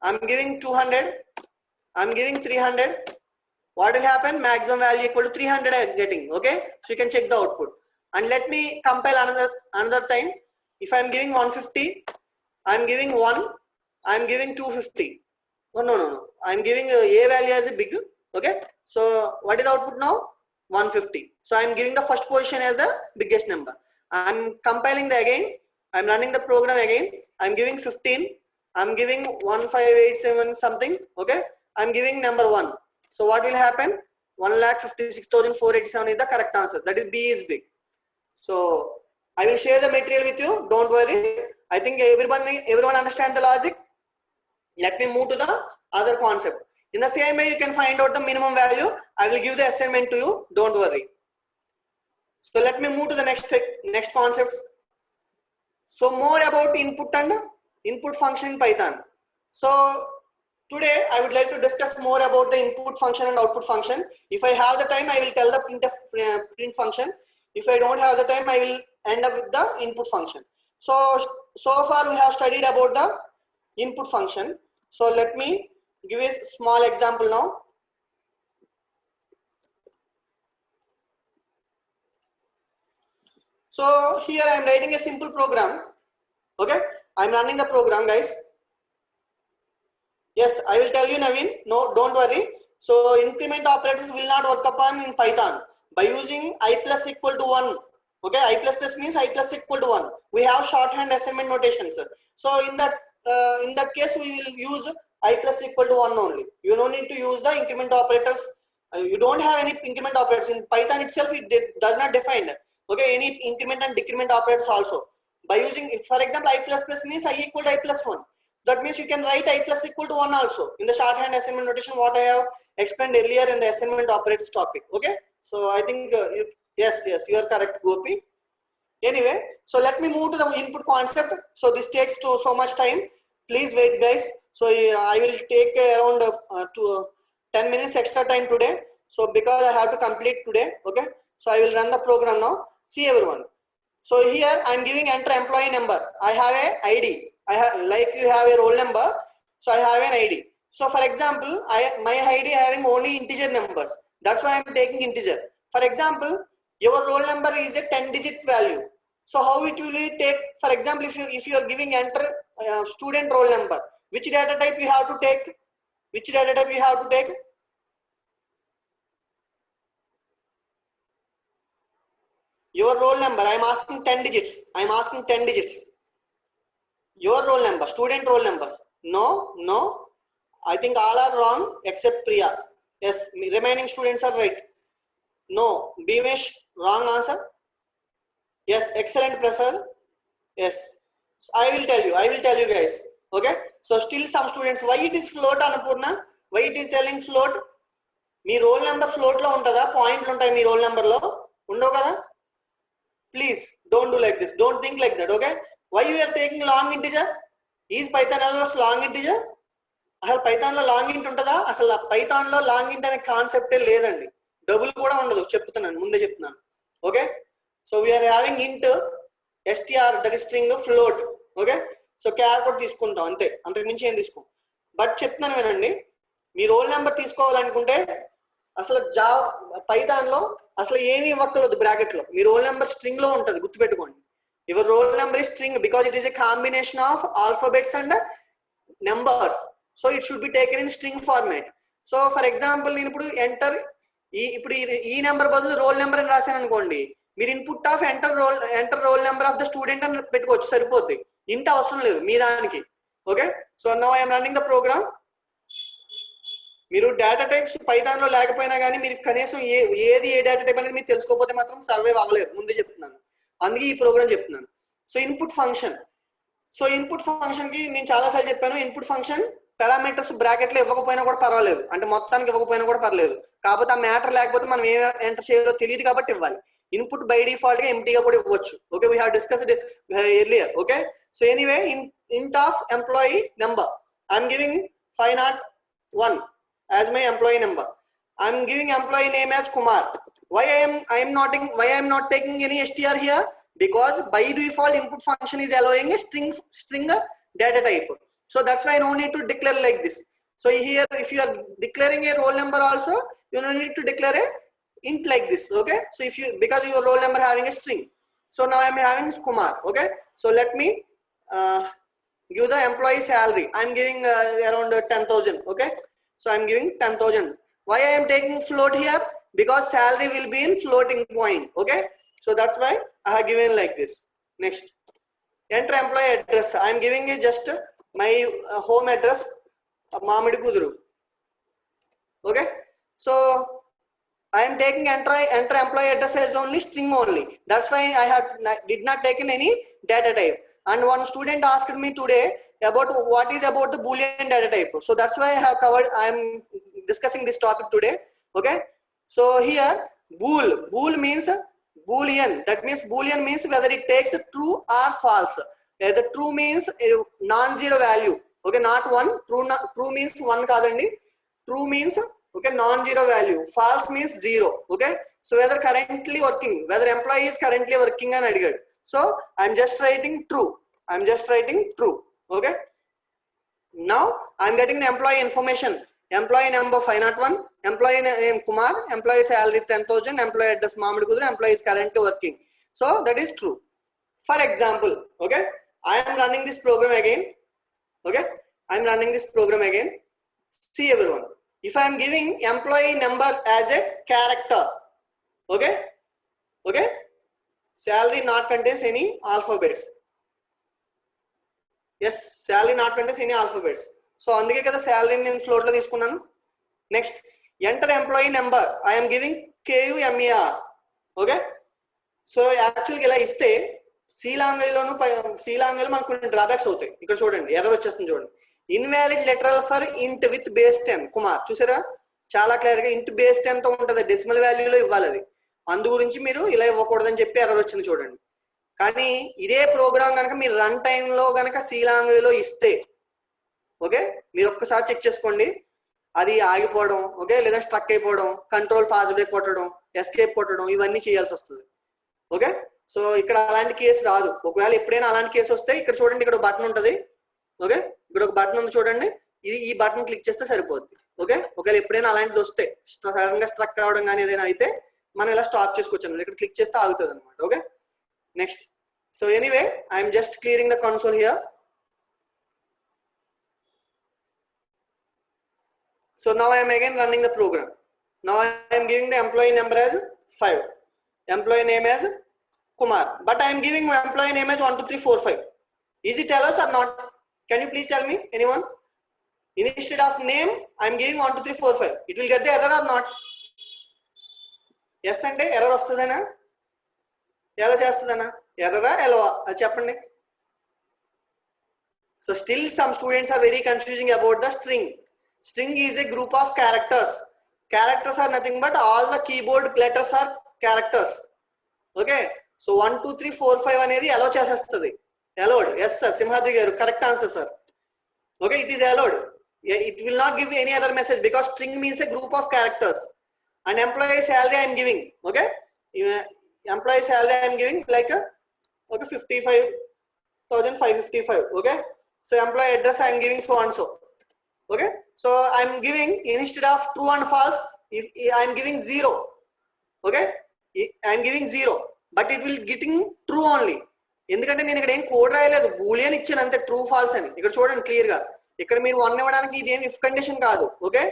I am giving 200. I am giving 300. What will happen? Maximum value equal to 300 I am getting. Okay. So you can check the output. And let me compile another time. If I am giving 150, I am giving 1. I am giving 250. Oh, no. I am giving a value as a big. Okay. So what is the output now? 150. So I am giving the first position as the biggest number. I am compiling the again. I am running the program again. I am giving 15. I am giving 1587 something. Okay. I am giving number 1. So what will happen? 1,56,487 is the correct answer. That is B is big. So I will share the material with you. Don't worry. I think everyone understand the logic. Let me move to the other concept. In the same way, you can find out the minimum value. I will give the assignment to you. Don't worry. So let me move to the next concepts. So more about input and input function in Python. So today I would like to discuss more about the input function and output function. If I have the time, I will tell the print function. If I don't have the time, I will end up with the input function. So far we have studied about the input function. So let me give a small example now. So here I am writing a simple program. Okay, I am running the program, guys. Yes, I will tell you, Naveen. No, don't worry. So increment operators will not work upon in Python by using I plus equal to 1. Okay, I plus plus means I plus equal to 1. We have shorthand assignment notations. So in that case, we will use I plus equal to 1 only. You don't need to use the increment operators. You don't have any increment operators in Python itself. It does not define. Okay, any increment and decrement operators also. By using, for example, I plus plus means I equal to I plus 1. That means you can write I plus equal to 1 also in the shorthand assignment notation what I have explained earlier in the assignment operators topic. Okay, so I think yes, you are correct, Gopi. Anyway, so let me move to the input concept. So this takes so much time. Please wait, guys. So I will take around 10 minutes extra time today. So because I have to complete today. Okay, so I will run the program now. See everyone. So here I am giving enter employee number. I have a ID. I have, like you have a roll number. So I have an ID. So for example, my ID having only integer numbers. That's why I am taking integer. For example, your roll number is a 10-digit value. So how it will take? For example, if you are giving enter student roll number, which data type you have to take? Which data type you have to take? Your roll number. I am asking 10 digits. I am asking 10 digits. Your roll number, student roll numbers. No. I think all are wrong except Priya. Yes, remaining students are right. No, Bhimesh, wrong answer. Yes, excellent, Prasad. Yes, so I will tell you guys. Okay, so still some students, why it is float, Annapurna? Why it is telling float? Me roll number float లో ఉంటుందా? పాయింట్లు ఉంటాయి మీ roll number లో, ఉండవు కదా? Please don't do like this, don't think like that. Okay, why you are taking long integer? Is Python long integer? అసలు Python లో long int ఉంటుందా? అసలు పైథాన్ లో లాంగ్ ఇంట్ అనే కాన్సెప్టే లేదండి. డబుల్ కూడా ఉండదు, చెప్తున్నాను, ముందే చెప్తున్నాను. ఓకే, సో వీఆర్ హ్యావింగ్ ఇంట్ str, that is string float. Okay, so క్యార్ కూడా తీసుకుంటాం అంతే, అంతకు మించి ఏం తీసుకోం. బట్ చెప్తున్నాను వినండి, మీ రోల్ నెంబర్ తీసుకోవాలనుకుంటే అసలు పైథాన్ లో అసలు ఏమీ ఇవ్వక్కర్లేదు. బ్రాకెట్ లో మీ రోల్ నెంబర్ స్ట్రింగ్ లో ఉంటుంది, గుర్తుపెట్టుకోండి. Your roll number is string because it is a combination of alphabets and numbers. So it should be taken in string format. So for example నేను ఇప్పుడు ఎంటర్ ఈ నెంబర్ బదులు roll number అని రాశాను అనుకోండి, మీరు input of enter roll number of the student అని పెట్టుకోవచ్చు, సరిపోద్ది. ఇంత అవసరం లేదు మీ దానికి. Okay, so now I'm running the program. మీరు డేటా టైప్స్ పైథాన్ లో లేకపోయినా కానీ మీరు కనీసం ఏది ఏ డేటా టైప్ అనేది మీరు తెలుసుకోకపోతే మాత్రం సర్వైవ్ అవ్వలేరు, ముందే చెప్తున్నాను. అందుకే ఈ ప్రోగ్రామ్ చెప్తున్నాను. So input function. So input function కి నేను చాలాసార్లు చెప్పాను, ఇన్పుట్ ఫంక్షన్ పారామీటర్స్ బ్రాకెట్ లో ఇవ్వకపోయినా కూడా పర్వాలేదు, అంటే మొత్తానికి ఇవ్వకపోయినా కూడా పర్లేదు. కాకపోతే ఆ మ్యాటర్ లేకపోతే మనం ఏం ఎంటర్ చేయాలో తెలియదు కాబట్టి ఇవ్వాలి. ఇన్పుట్ బై డిఫాల్ట్ గా ఎంటీగా కూడా ఇవ్వచ్చు. Okay, we have discussed earlier. Okay, so anyway int of employee number, I'm giving 501 as my employee number. I'm giving employee name as Kumar. Why I am not taking any str here? Because by default input function is allowing a string data type. So that's why I don't need to declare like this. So here if you are declaring a roll number also, you don't need to declare a int like this. Okay, so if you, because your roll number having a string, so now I am having Kumar. Okay, so let me give the employee salary. I am giving around 10,000. Okay, so I am giving 10,000. Why I am taking float here? Because salary will be in floating point. Okay, so that's why I have given like this. Next, enter employee address. I am giving just my home address, Mamidi Kuduru. Okay, so I am taking enter employee address as only string only. That's why I did not taken any data type. And one student asked me today about what is about the Boolean data type. So that's why I have covered. I am discussing this topic today. Okay, so here bool means boolean, that means boolean means whether it takes true or false. The true means non-zero value, okay, not one. True means one kadandi, true means okay non-zero value, false means zero. Okay, so whether currently working, whether employee is currently working and adigaru, so I'm just writing true, okay. Now I'm getting the employee information, employee number 501, employee name Kumar, employee salary 10,000, employee address Mamadikudur, employee is currently working, so that is true. For example, okay, I am running this program again, okay, I am running this program again. See everyone, if I am giving employee number as a character, okay, okay, salary not contains any alphabets, yes, salary not contains any alphabets, so అందుకే కదా salary నేను float లో తీసుకున్నాను. Next enter employee number, I am giving KUMER, okay. So యాక్చువల్గా ఇలా ఇస్తే C language మనకు కొన్ని డ్రాబ్యాక్స్ అవుతాయి. ఇక్కడ చూడండి ఎర్రర్ వచ్చేస్తుంది చూడండి, ఇన్వాలిడ్ లెటరల్ ఫర్ ఇంట్ విత్ బేస్ 10 కుమార్, చూసారా చాలా క్లియర్ గా ఇంట్ బేస్ 10 తో ఉంటుంది, డెసిమల్ వాల్యూలో ఇవ్వాలి అది, అందు గురించి మీరు ఇలా ఇవ్వకూడదని చెప్పి ఎర్రర్ వచ్చింది చూడండి. కానీ ఇదే ప్రోగ్రామ్ కనుక మీరు రన్ టైమ్ లో కనుక సి లాంగ్వేజ్ లో ఇస్తే, ఓకే, మీరు ఒక్కసారి చెక్ చేసుకోండి, అది ఆగిపోవడం, ఓకే, లేదా స్ట్రక్ అయిపోవడం, కంట్రోల్ పాజ్ బ్రేక్ కొట్టడం, ఎస్కేప్ కొట్టడం, ఇవన్నీ చేయాల్సి వస్తుంది. ఓకే, సో ఇక్కడ అలాంటి కేసు రాదు. ఒకవేళ ఎప్పుడైనా అలాంటి కేసు వస్తే ఇక్కడ చూడండి, ఇక్కడ ఒక బటన్ ఉంటుంది, ఓకే, ఇక్కడ ఒక బటన్ ఉంది చూడండి, ఈ బటన్ క్లిక్ చేస్తే సరిపోద్ది. ఓకే, ఒకవేళ ఎప్పుడైనా అలాంటిది వస్తే సడన్ గా స్ట్రక్ అవడం కానీ ఏదైనా అయితే మనం ఇలా స్టాప్ చేసుకోవచ్చు అన్నమాట, ఇక్కడ క్లిక్ చేస్తే ఆగుతుంది అనమాట. Okay, next, so anyway I'm just clearing the console here. So now I am again running the program. Now I am giving the employee number as 5, employee name as Kumar, but I am giving my employee name as 1 2 3 4 5. Is it errors or not? Can you please tell me, anyone? Instead of name I am giving 1 2 3 4 5. It will get the error or not? Yes ante error vastadana, ela chestadana, error elva adi cheppandi. So still some students are very confusing about the string. String is a group of characters. Characters are nothing but all the keyboard letters are characters. Okay, so 1 2 3 4 5 అనేది allow చేసేస్తది. Allowed, yes sir, Simhadri garu, correct answer sir. Okay, it is allowed. It will not give any error message because string means a group of characters. And employee salary I am giving, okay, employee salary I am giving like okay 55,555. okay, so employee address I am giving so and so. Okay, so I am giving, instead of true and false, if I am giving 0, okay, I am giving 0, but it will getting true only. ఎందుకంటే నేను ఇక్కడ ఏం code రాయలేదు, Boolean ఇచ్చాను అంతే, true false అని. ఇక్కడ చూడండి క్లియర్ గా, ఇక్కడ మీరు 1 ఇవ్వడానికి ఇది ఏం ఇఫ్ కండిషన్ కాదు. ఓకే,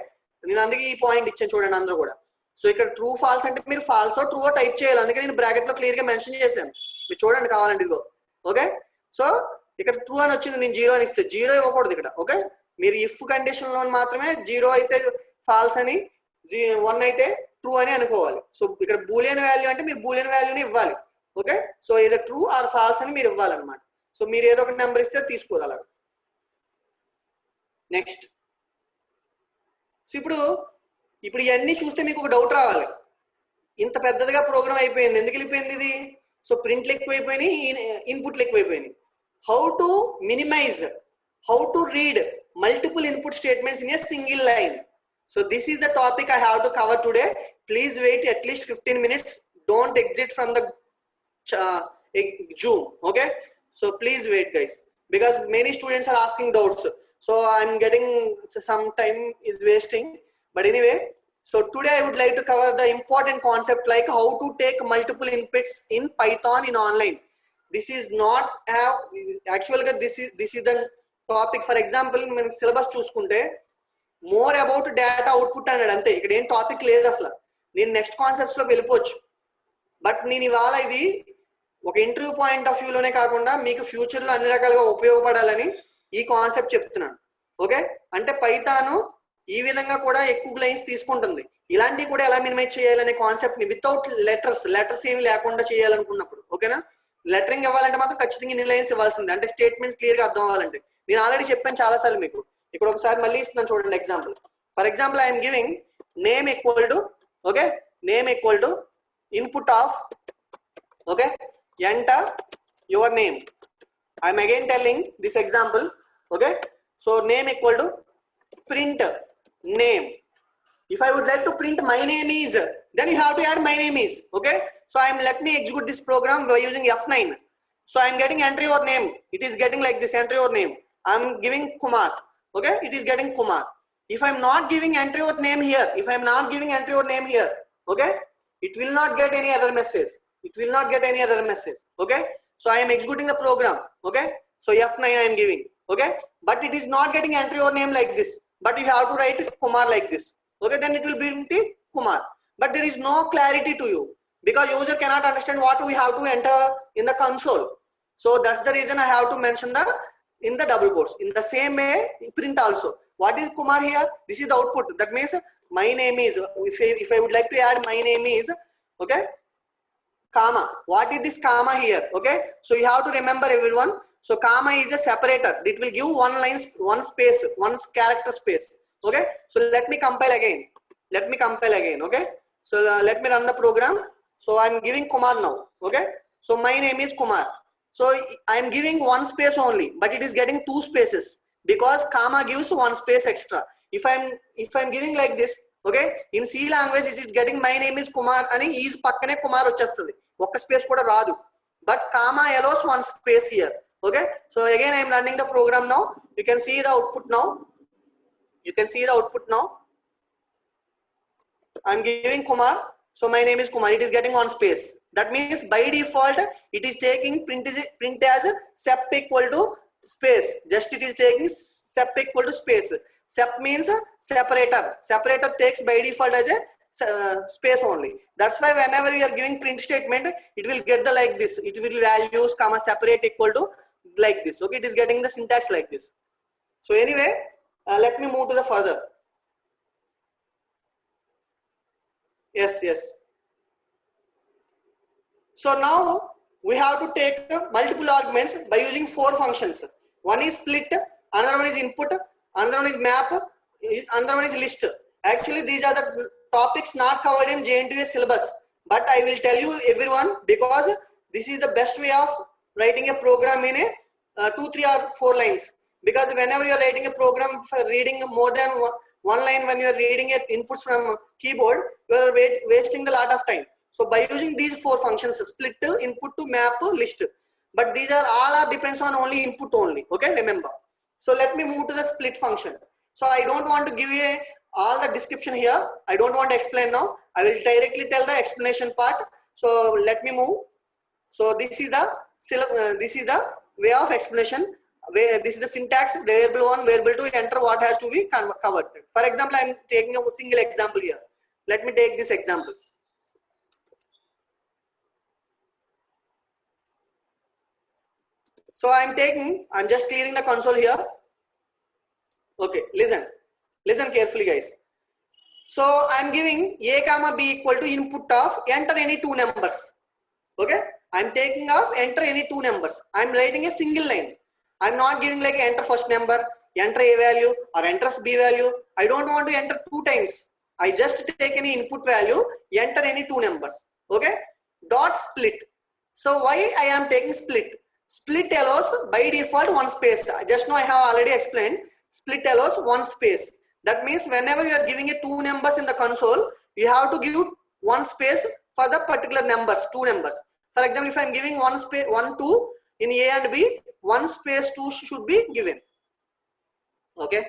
నేను అందుకే ఈ పాయింట్ ఇచ్చాను చూడండి అందరూ కూడా. సో ఇక్కడ ట్రూ ఫాల్స్ అంటే మీరు ఫాల్స్ ట్రూ టైప్ చేయాలి, అందుకే నేను బ్రాకెట్ లో క్లియర్ గా మెన్షన్ చేశాను, మీరు చూడండి కావాలంటే ఇదిగో. ఓకే, సో ఇక్కడ ట్రూ అని వచ్చింది, నేను 0 అని ఇస్తే 0 ఇవ్వకూడదు ఇక్కడ. ఓకే, మీరు ఇఫ్ కండిషన్ లో మాత్రమే 0 అయితే ఫాల్స్ అని, 1 అయితే ట్రూ అని అనుకోవాలి. సో ఇక్కడ బూలియన్ వాల్యూ అంటే మీరు బూలియన్ వాల్యూని ఇవ్వాలి. ఓకే, సో ఏదో ట్రూ ఆర్ ఫాల్స్ అని మీరు ఇవ్వాలన్నమాట. సో మీరు ఏదో ఒక నెంబర్ ఇస్తే తీసుకోవాలి అలాగా. నెక్స్ట్, సో ఇప్పుడు ఇవన్నీ చూస్తే మీకు ఒక డౌట్ రావాలి, ఇంత పెద్దదిగా ప్రోగ్రామ్ అయిపోయింది, ఎందుకు వెళ్ళిపోయింది ఇది? సో ప్రింట్లు ఎక్కువైపోయినాయి, ఇన్పుట్లు ఎక్కువైపోయినాయి. How to minimize, how to read multiple input statements in a single line. So this is the topic I have to cover today. Please wait at least 15 minutes. Don't exit from the Zoom. Okay, so please wait guys, because many students are asking doubts, so I'm getting some time is wasting. But anyway, so today I would like to cover the important concept like how to take multiple inputs in Python in online. This is not have actually this is the topic. For example మనం syllabus చూసుకుంటే more about data output అన్నాడు అంతే, ఇక్కడ ఏం topic లేదు అసలు. నేను next concepts లోకి వెళ్ళిపోవచ్చు, బట్ నేను ఇవాళ ఇది ఒక ఇంటర్వ్యూ పాయింట్ ఆఫ్ వ్యూలోనే కాకుండా మీకు ఫ్యూచర్ లో అన్ని రకాలుగా ఉపయోగపడాలని ఈ కాన్సెప్ట్ చెప్తున్నాను. ఓకే, అంటే పైథాన్ ఈ విధంగా కూడా ఎక్కువ లైన్స్ తీసుకుంటుంది, ఇలాంటివి కూడా ఎలా మినిమైజ్ చేయాలనే కాన్సెప్ట్ ని వితౌట్ లెటర్స్ ఏమి లేకుండా చేయాలనుకున్నప్పుడు, ఓకేనా, లెటరింగ్ ఇవ్వాలంటే మాత్రం ఖచ్చితంగా ఇన్ని లైన్స్ ఇవ్వాల్సిందే, అంటే స్టేట్మెంట్స్ క్లియర్ గా అర్థం అవ్వాలంటే. నేను ఆల్రెడీ చెప్పాను చాలా సార్లు మీకు, ఇక్కడ ఒకసారి మళ్ళీ ఇస్తున్నాను చూడండి example. For example I'm giving name equal to, okay, name equal to input of Okay, enter your name. I'm again telling this example. Okay, so name equal to print name. If I would like to print my name is, then you have to add my name is. Okay, so let me execute this program by using F9. So I'm getting enter your name. It is getting like this, enter your name. I'm giving Kumar. Okay, it is getting Kumar. If I'm not giving enter your name here, if I'm not giving enter your name here, okay, it will not get any error message. It will not get any error message. Okay, so I am executing the program. Okay, so F9 I am giving. Okay, but it is not getting enter your name like this, but you have to write Kumar like this. Okay, then it will be Kumar, but there is no clarity to you because user cannot understand what we have to enter in the console. So that's the reason I have to mention the in the double quotes. In the same way, print also. What is Kumar here? This is the output. That means my name is, if I would like to add my name is, okay, comma. What is this comma here? Okay, so you have to remember everyone. So comma is a separator. It will give one line, one space, one character space. Okay, so let me compile again. Let me compile again. Okay, so let me run the program. So I'm giving Kumar now. Okay, so my name is Kumar. So I am giving one space only, but it is getting two spaces because comma gives one space extra. If I'm giving like this, okay, in C language it is getting my name is Kumar and is pakkane Kumar vachestadi. Okka space kuda raadu. But comma allows one space here. Okay, so again I am running the program now. You can see the output now. You can see the output now. I'm giving Kumar. So my name is Kumar. It is getting one space. That means by default it is taking print as sep equal to space. Just it is taking sep equal to space. Sep means separator. Separator takes by default as a space only. That's why whenever you are giving print statement, it will get the like this. It will values comma separate equal to like this. Okay, it is getting the syntax like this. So anyway, let me move to the further. Yes. So now we have to take multiple arguments by using four functions. One is split, another one is input, another one is map, another one is list. Actually, these are the topics not covered in JNTU syllabus, but I will tell you everyone because this is the best way of writing a program in a 2, 3 or 4 lines. Because whenever you are writing a program for reading more than one line, when you are reading it inputs from keyboard, you are wasting a lot of time. So by using these four functions, split, input to map, list, but these are all depends on only input only. Okay, remember. So let me move to the split function. So I don't want to give you all the description here. I don't want to explain now. I will directly tell the explanation part. So let me move. So this is the way of explanation. This is the syntax. Variable 1, variable 2, enter what has to be covered. For example, I am taking a single example here. Let me take this example. So I'm just clearing the console here. Okay, listen carefully guys. So I'm giving a comma b equal to input of enter any two numbers. Okay, I'm taking off enter any two numbers. I'm writing a single line. I'm not giving like enter first number, enter a value or enter b value. I don't want to enter two times. I just take any input value, enter any two numbers. Okay, dot split. So why I am taking split? Split allows by default one space. Just now I have already explained. Split allows one space. That means whenever you are giving a two numbers in the console, you have to give one space for the particular numbers, two numbers. For example, if I am giving one space 1, 2 in A and B, one space 2 should be given. Okay.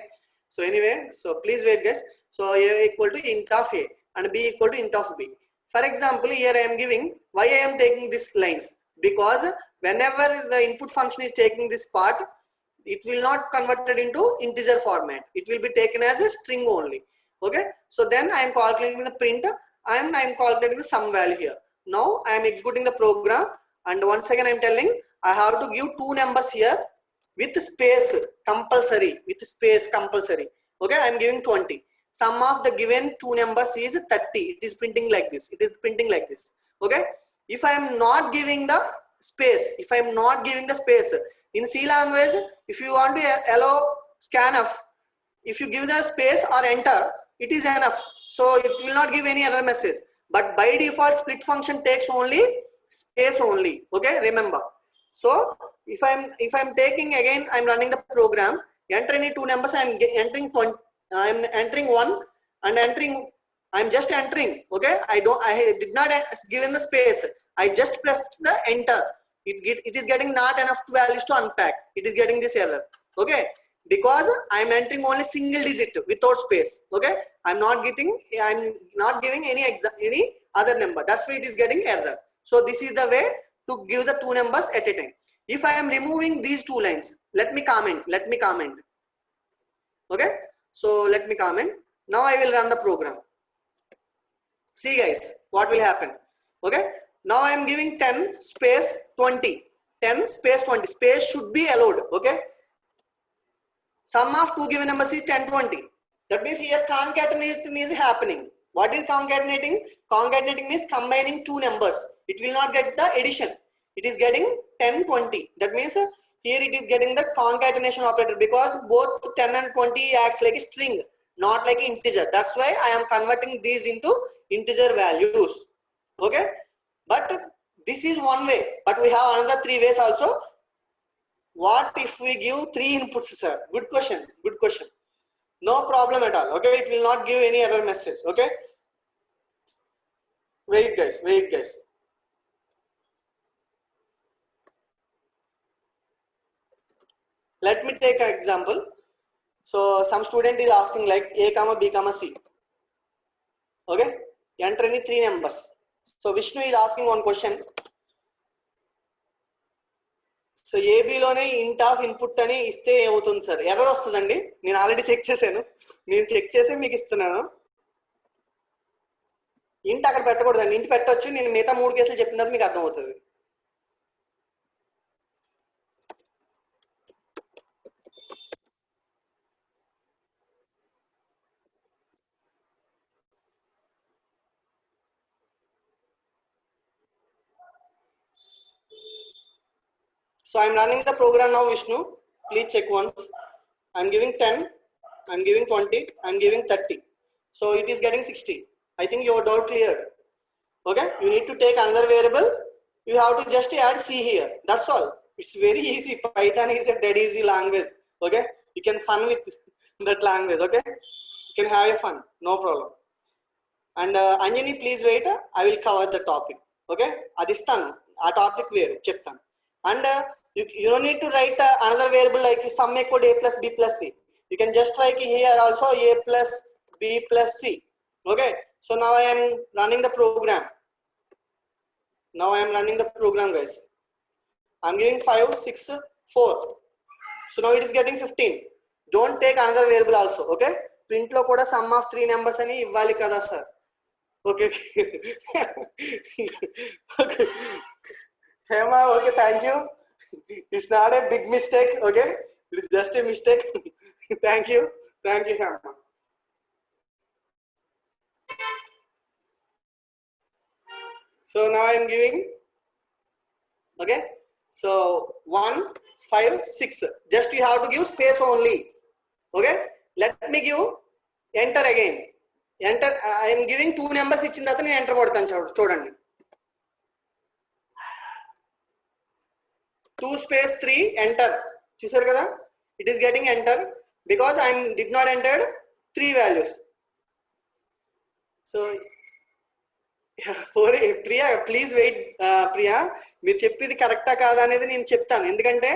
So anyway, so please wait guys. So A equal to int of A and B equal to int of B. For example, here I am giving, why I am taking these lines? Because whenever the input function is taking this part, it will not converted into integer format. It will be taken as a string only. Okay. So then I am calculating the print and I am calculating the sum value here. Now I am executing the program and once again I am telling I have to give two numbers here with space compulsory. Okay, I am giving 20. Sum of the given two numbers is 30. It is printing like this. Okay. If I am not giving the space, in C language, if you want to allow scanf, if you give the space or enter, it is enough. So it will not give any error message. But by default, split function takes only space only. Okay, remember. So if I'm taking again, I'm running the program, enter any two numbers, I'm entering I'm entering one and entering, I'm just entering. Okay, I did not give in the space, I just pressed the enter. It is getting not enough values to unpack, it is getting this error. Okay, because I'm entering only single digit without space. Okay, I'm not giving any other number, that's why it is getting error. So this is the way to give the two numbers at a time. If I am removing these two lines, let me comment. Okay, so let me comment. Now I will run the program. See guys, what will happen? Okay, now I am giving 10 space 20, 10 space 20, space should be allowed. Okay, sum of two given numbers is 10 20. That means here concatenation is happening. What is concatenating? Concatenating means combining two numbers. It will not get the addition, it is getting 10 20. That means here it is getting the concatenation operator, because both 10 and 20 acts like a string, not like an integer. That's why I am converting these into integer values. Okay, but this is one way, but we have another three ways also. What if we give three inputs, sir? Good question, good question. No problem at all. Okay, it will not give any error message. Okay, wait guys, let me take an example. So some student is asking like a comma b comma c. Okay, enter any three numbers. So Vishnu is asking one question. So ఏబీలోనే int of input అని ఇస్తే ఏమవుతుంది sir? Error వస్తుందండి. నేను already check చేశాను, నేను check చేసి మీకు ఇస్తున్నాను. ఇంట్ అక్కడ పెట్టకూడదండి, ఇంట్ పెట్టవచ్చు. నేను మిగతా మూడు కేసులు చెప్పిన తర్వాత మీకు అర్థమవుతుంది. So I'm running the program now, Vishnu. Please check once. I'm giving 10, I'm giving 20, I'm giving 30. So it is getting 60. I think your doubt cleared. Okay, you need to take another variable. You have to just add C here. That's all. It's very easy. Python is a dead easy language. Okay, you can fun with that language. Okay, you can have a fun. No problem. And Anjani, please wait. I will cover the topic. Okay, Adistan, a topic where cheptan. And you don't need to write another variable like sum equal to a plus b plus c. You can just write here also a plus b plus c. Okay, so now I am running the program. Guys. I'm giving 5 6 4. So now it is getting 15. Don't take another variable also. Okay, print lo kuda sum of three numbers ani ivvali kada sir. Okay. Okay. Hema, okay, thank you. It's not a big mistake. Okay, it is just a mistake. Thank you, Hema. So now I am giving. Okay, so 1 5 6. Just you have to give space only. Okay, let me give enter again. Enter. I am giving two numbers ఇచ్చిన తర్వాత నేను enter కొడతాను. చూడండి, 2 space 3 enter. చూసారు కదా, it is getting enter because I did not entered 3 values. So Priya please wait. Priya, మీరు చెప్పేది కరెక్టా కాదా అనేది నేను చెప్తాను, ఎందుకంటే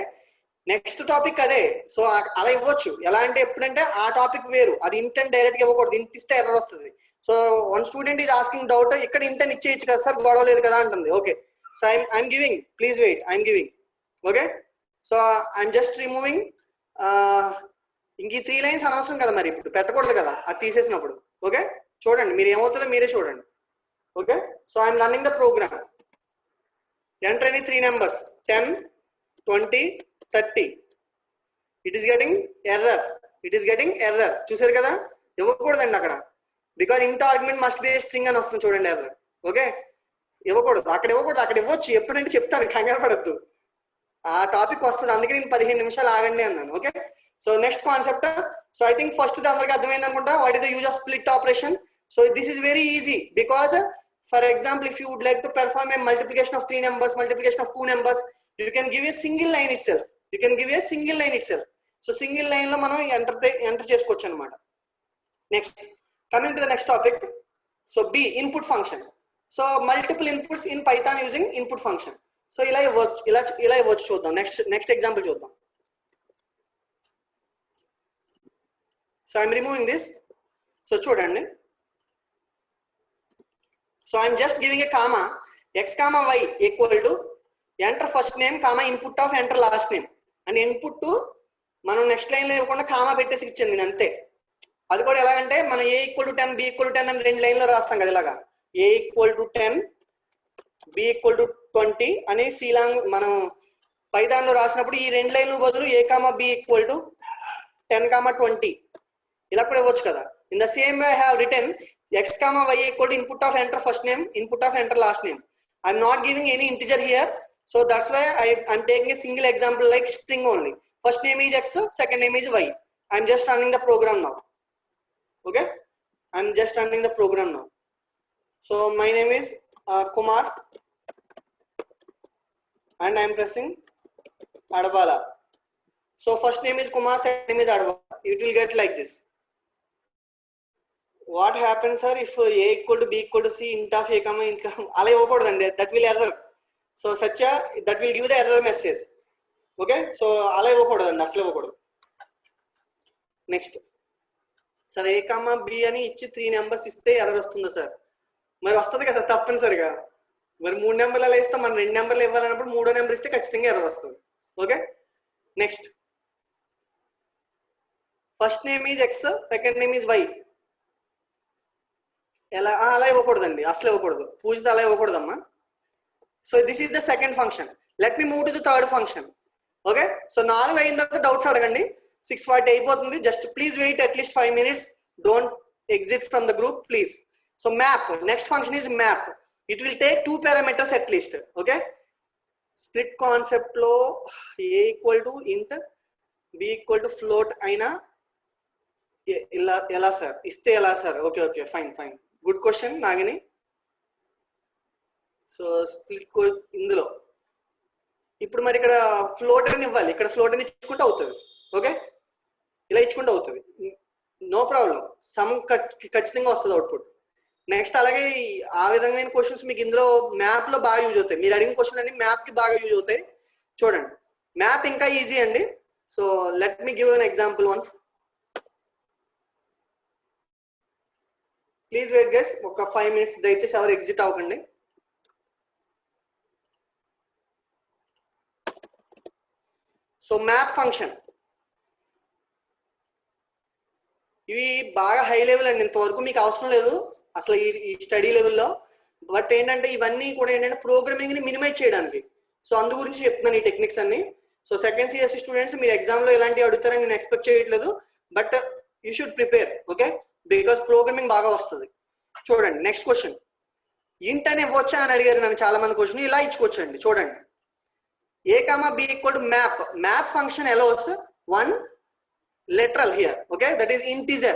నెక్స్ట్ టాపిక్ అదే. సో అలా ఇవ్వచ్చు. ఎలా అంటే ఎప్పుడంటే ఆ టాపిక్ వేరు, అది ఇంటెంట్ డైరెక్ట్ గా ఇవ్వకూడదు, ఇంటిస్తే ఎర్రర్ వస్తుంది. So one student is asking doubt, ఇక్కడ ఇంటెంట్ ఇచ్చేయచ్చు కదా సార్, గొడవ లేదు కదా అంటుంది. Okay, so I'm giving, please wait, I'm giving. Okay, so I'm just removing. ఇంక ఈ 3 లైన్స్ అనవసరం కదా, మరి ఇప్పుడు పెట్టకూడదు కదా అది తీసేసినప్పుడు. ఓకే, చూడండి మీరు ఏమవుతుందో మీరే చూడండి. Okay, so I'm running the program. Enter any 3 numbers 10 20 30. It is getting error. చూసారు కదా, ఇవ్వకూడదండి అక్కడ, బికాజ్ ఇంట్ ఆర్గ్యుమెంట్ మస్ట్ బి స్ట్రింగ్ అని వస్తుంది చూడండి ఎర్రర్. ఓకే, ఇవ్వకూడదు, అక్కడ ఇవ్వచ్చు. ఎప్పుడంటే చెప్తాను, కంగారు పడద్దు, ఆ టాపిక్ వస్తుంది. అందుకే నేను 15 నిమిషాలు ఆగండి అన్నాను. Okay, so next concept. So I think first అందరికి అర్థమైంది అనుకుంటా, what is the use of split operation. So this is very easy because For example, if you would like to perform a multiplication of 3 numbers, multiplication of 2 numbers, you can give a single line itself. You can give a single line itself. So single line lo మనం enter చేసుకోవచ్చు అన్నమాట. Next, coming to the next topic. So B, input function. So multiple inputs in Python using input function. So ఇలా ఇవ్వచ్చు చూద్దాం. Next example చూద్దాం. So I'm removing this. So చూడండి. So I'm just giving a comma, x comma y equal to enter first name comma input of enter last name. And input to మనం next line లో ఇవ్వకుండా comma పెట్టేసి ఇచ్చింది నేను అంతే. అది కూడా ఎలాగంటే మనం a equal to 10 b equal to 10 అని రెండు లైన్లో రాస్తాం కదా ఇలాగా. a equal to 10 b equal to 20 అని సీలాంగ్ మనం పైథాన్ లో రాసినప్పుడు ఈ రెండు లైన్లు బదులు a comma b equal to 10 comma 20 ఇలా కూడా ఇవ్వచ్చు కదా. In the same way I have written x comma y equal to input of enter first name, input of enter last name. I'm not giving any integer here, so that's why I'm taking a single example like string only. First name is x, second name is y. I'm just running the program now. Okay, I'm just running the program now. So my name is Kumar and I'm pressing Advala. So first name is Kumar, second name is Advala. It will get like this. What happens, sir, if a equal to b equal to c int of a comma int ala iవ్వకూడదండి, that will error. So such a that will give the error message. Okay, so ala ఇవ్వకూడదండి, అసలు ఇవ్వకూడదు. Next sir a comma b అని ఇచ్చి 3 numbers ఇస్తే error వస్తుందా sir? మరి వస్తుంది కదా తప్పనిసరిగా. మరి 3 నెంబర్లు అలా ఇస్తే మనం 2 నెంబర్లు ఇవ్వాలన్నప్పుడు 3వ నెంబర్ ఇస్తే ఖచ్చితంగా ఎర్రర్ వస్తుంది. Okay, next first name is x, second name is y. ఎలా అలా ఇవ్వకూడదండి, అసలు ఇవ్వకూడదు. పూజిత అలా ఇవ్వకూడదమ్మా. So this is the second function. Let me move to the third function. Okay, so 4 అయిన తర్వాత డౌట్స్ అడగండి. 6:40 అయిపోతుంది. Just please wait at least 5 minutes. Don't exit from the group please. So map, next function is map. It will take 2 parameters at least. Okay, split concept లో a equal to int b equal to float అయినా ఎలా sir ఇస్తే ఎలా sir? Okay okay, fine fine, good question Nagini. So split ఇందులో ఇప్పుడు మరి ఇక్కడ float అని ఇవ్వాలి, ఇక్కడ ఫ్లోట్ అని ఇచ్చుకుంటూ అవుతుంది. ఓకే, ఇలా ఇచ్చుకుంటూ అవుతుంది, నో ప్రాబ్లం. సమ్ ఖచ్చితంగా వస్తుంది అవుట్పుట్. నెక్స్ట్ అలాగే ఆ విధమైన క్వశ్చన్స్ మీకు ఇందులో మ్యాప్ లో బాగా యూజ్ అవుతాయి. మీరు అడిగిన క్వశ్చన్ అన్ని మ్యాప్ కి బాగా యూజ్ అవుతాయి. చూడండి, మ్యాప్ ఇంకా ఈజీ అండి. So let me give an example once. Please wait guys, ఒక 5 minutes దయచేసి ఎవరు ఎగ్జిట్ అవ్వకండి. సో మ్యాప్ ఫంక్షన్ ఇవి బాగా హై లెవెల్ అండి, ఇంతవరకు మీకు అవసరం లేదు అసలు ఈ స్టడీ లెవెల్లో. బట్ ఏంటంటే ఇవన్నీ కూడా ఏంటంటే ప్రోగ్రామింగ్ ని మినిమైజ్ చేయడానికి. సో అందు గురించి చెప్తున్నాను ఈ టెక్నిక్స్ అన్ని. సో సెకండ్ సిఎస్సి స్టూడెంట్స్ మీరు ఎగ్జామ్ లో ఇలాంటివి అడుగుతారని నేను ఎక్స్పెక్ట్ చేయట్లేదు, but you should prepare. Okay, because programming బాగా వస్తుంది. చూడండి నెక్స్ట్ క్వశ్చన్, ఇంట్ అని ఇవ్వచ్చా అని అడిగారు నన్ను చాలా మంది. క్వశ్చన్ ఇలా ఇచ్చుకోవచ్చండి. చూడండి, a comma b equal to map. Map function allows one literal here. Okay, that is integer.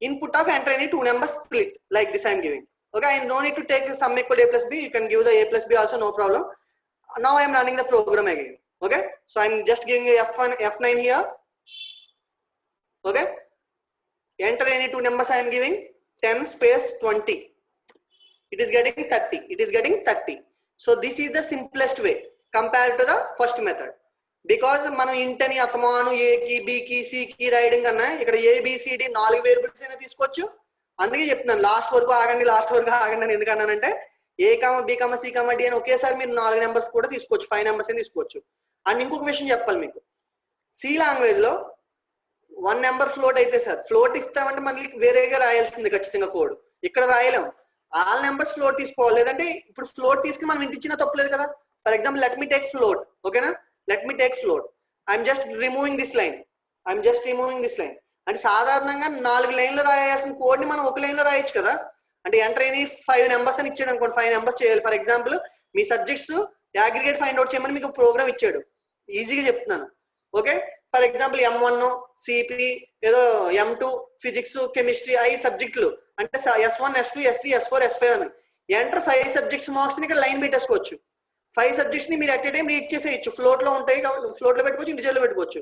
Input of enter any 2 numbers split like this I am giving. Okay, I no need to take the sum equal to a plus b. You can give the a plus b also, no problem. Now I am running the program again. Okay, so I am just giving a f1 f9 here. Okay, enter any 2 numbers I am giving 10 space 20. It is getting 30. It is getting 30. So this is the simplest way compared to the first method, because మనం int అని అతమాను a కి b కి c కి రాయడం కన్నా ఇక్కడ a b c d 4 variables అయినా తీసుకోవచ్చు. అందుకే చెప్తున్నాను లాస్ట్ వరకు ఆగండి అని. ఎందుకన్నానంటే a b c d అని ఒకేసారి మీరు 4 నెంబర్స్ కూడా తీసుకోవచ్చు, 5 నెంబర్స్ అని తీసుకోవచ్చు. అండ్ ఇంకొక విషయం చెప్పాలి మీకు, సి లాంగ్వేజ్ లో 1 నెంబర్ ఫ్లోట్ అయితే సార్, ఫ్లోట్ ఇస్తామంటే మళ్ళీ వేరేగా రాయాల్సింది ఖచ్చితంగా కోడ్. ఇక్కడ రాయలేం, ఆల్ నెంబర్స్ ఫ్లోట్ తీసుకోవాలి. లేదంటే ఇప్పుడు ఫ్లోట్ తీసుకుని మనం ఇంటి ఇచ్చినా తప్పలేదు కదా. For example, let me take float. Okay na? Let me take float. I'm just removing this line. అంటే సాధారణంగా 4 లైన్లు రాయాల్సిన కోడ్ ని మనం ఒక లైన్ లో రాయొచ్చు కదా. అంటే ఎంటర్ ఎనీ 5 నెంబర్స్ అని ఇచ్చాడు అనుకోండి, 5 నెంబర్స్ చేయాలి. For example me subjects aggregate find out చేయమని మీకు ప్రోగ్రామ్ ఇచ్చాడు, ఈజీగా చెప్తున్నాను. Okay, for example M1 CP ఏదో M2 ఫిజిక్స్ కెమిస్ట్రీ 5 సబ్జెక్టులు అంటే S1 S2 S3 S4 S5 అని ఎంటర్ 5 సబ్జెక్ట్స్ మార్క్స్ ని ఇక్కడ లైన్ పెట్టేసుకోవచ్చు. 5 సబ్జెక్ట్స్ ని మీరు అట్ ఏ టైం రీడ్ చేసేయచ్చు. ఫ్లోట్ లో ఉంటాయి కాబట్టి ఫ్లోట్ లో పెట్టుకోవచ్చు, ఇంటిజర్ లో పెట్టుకోవచ్చు.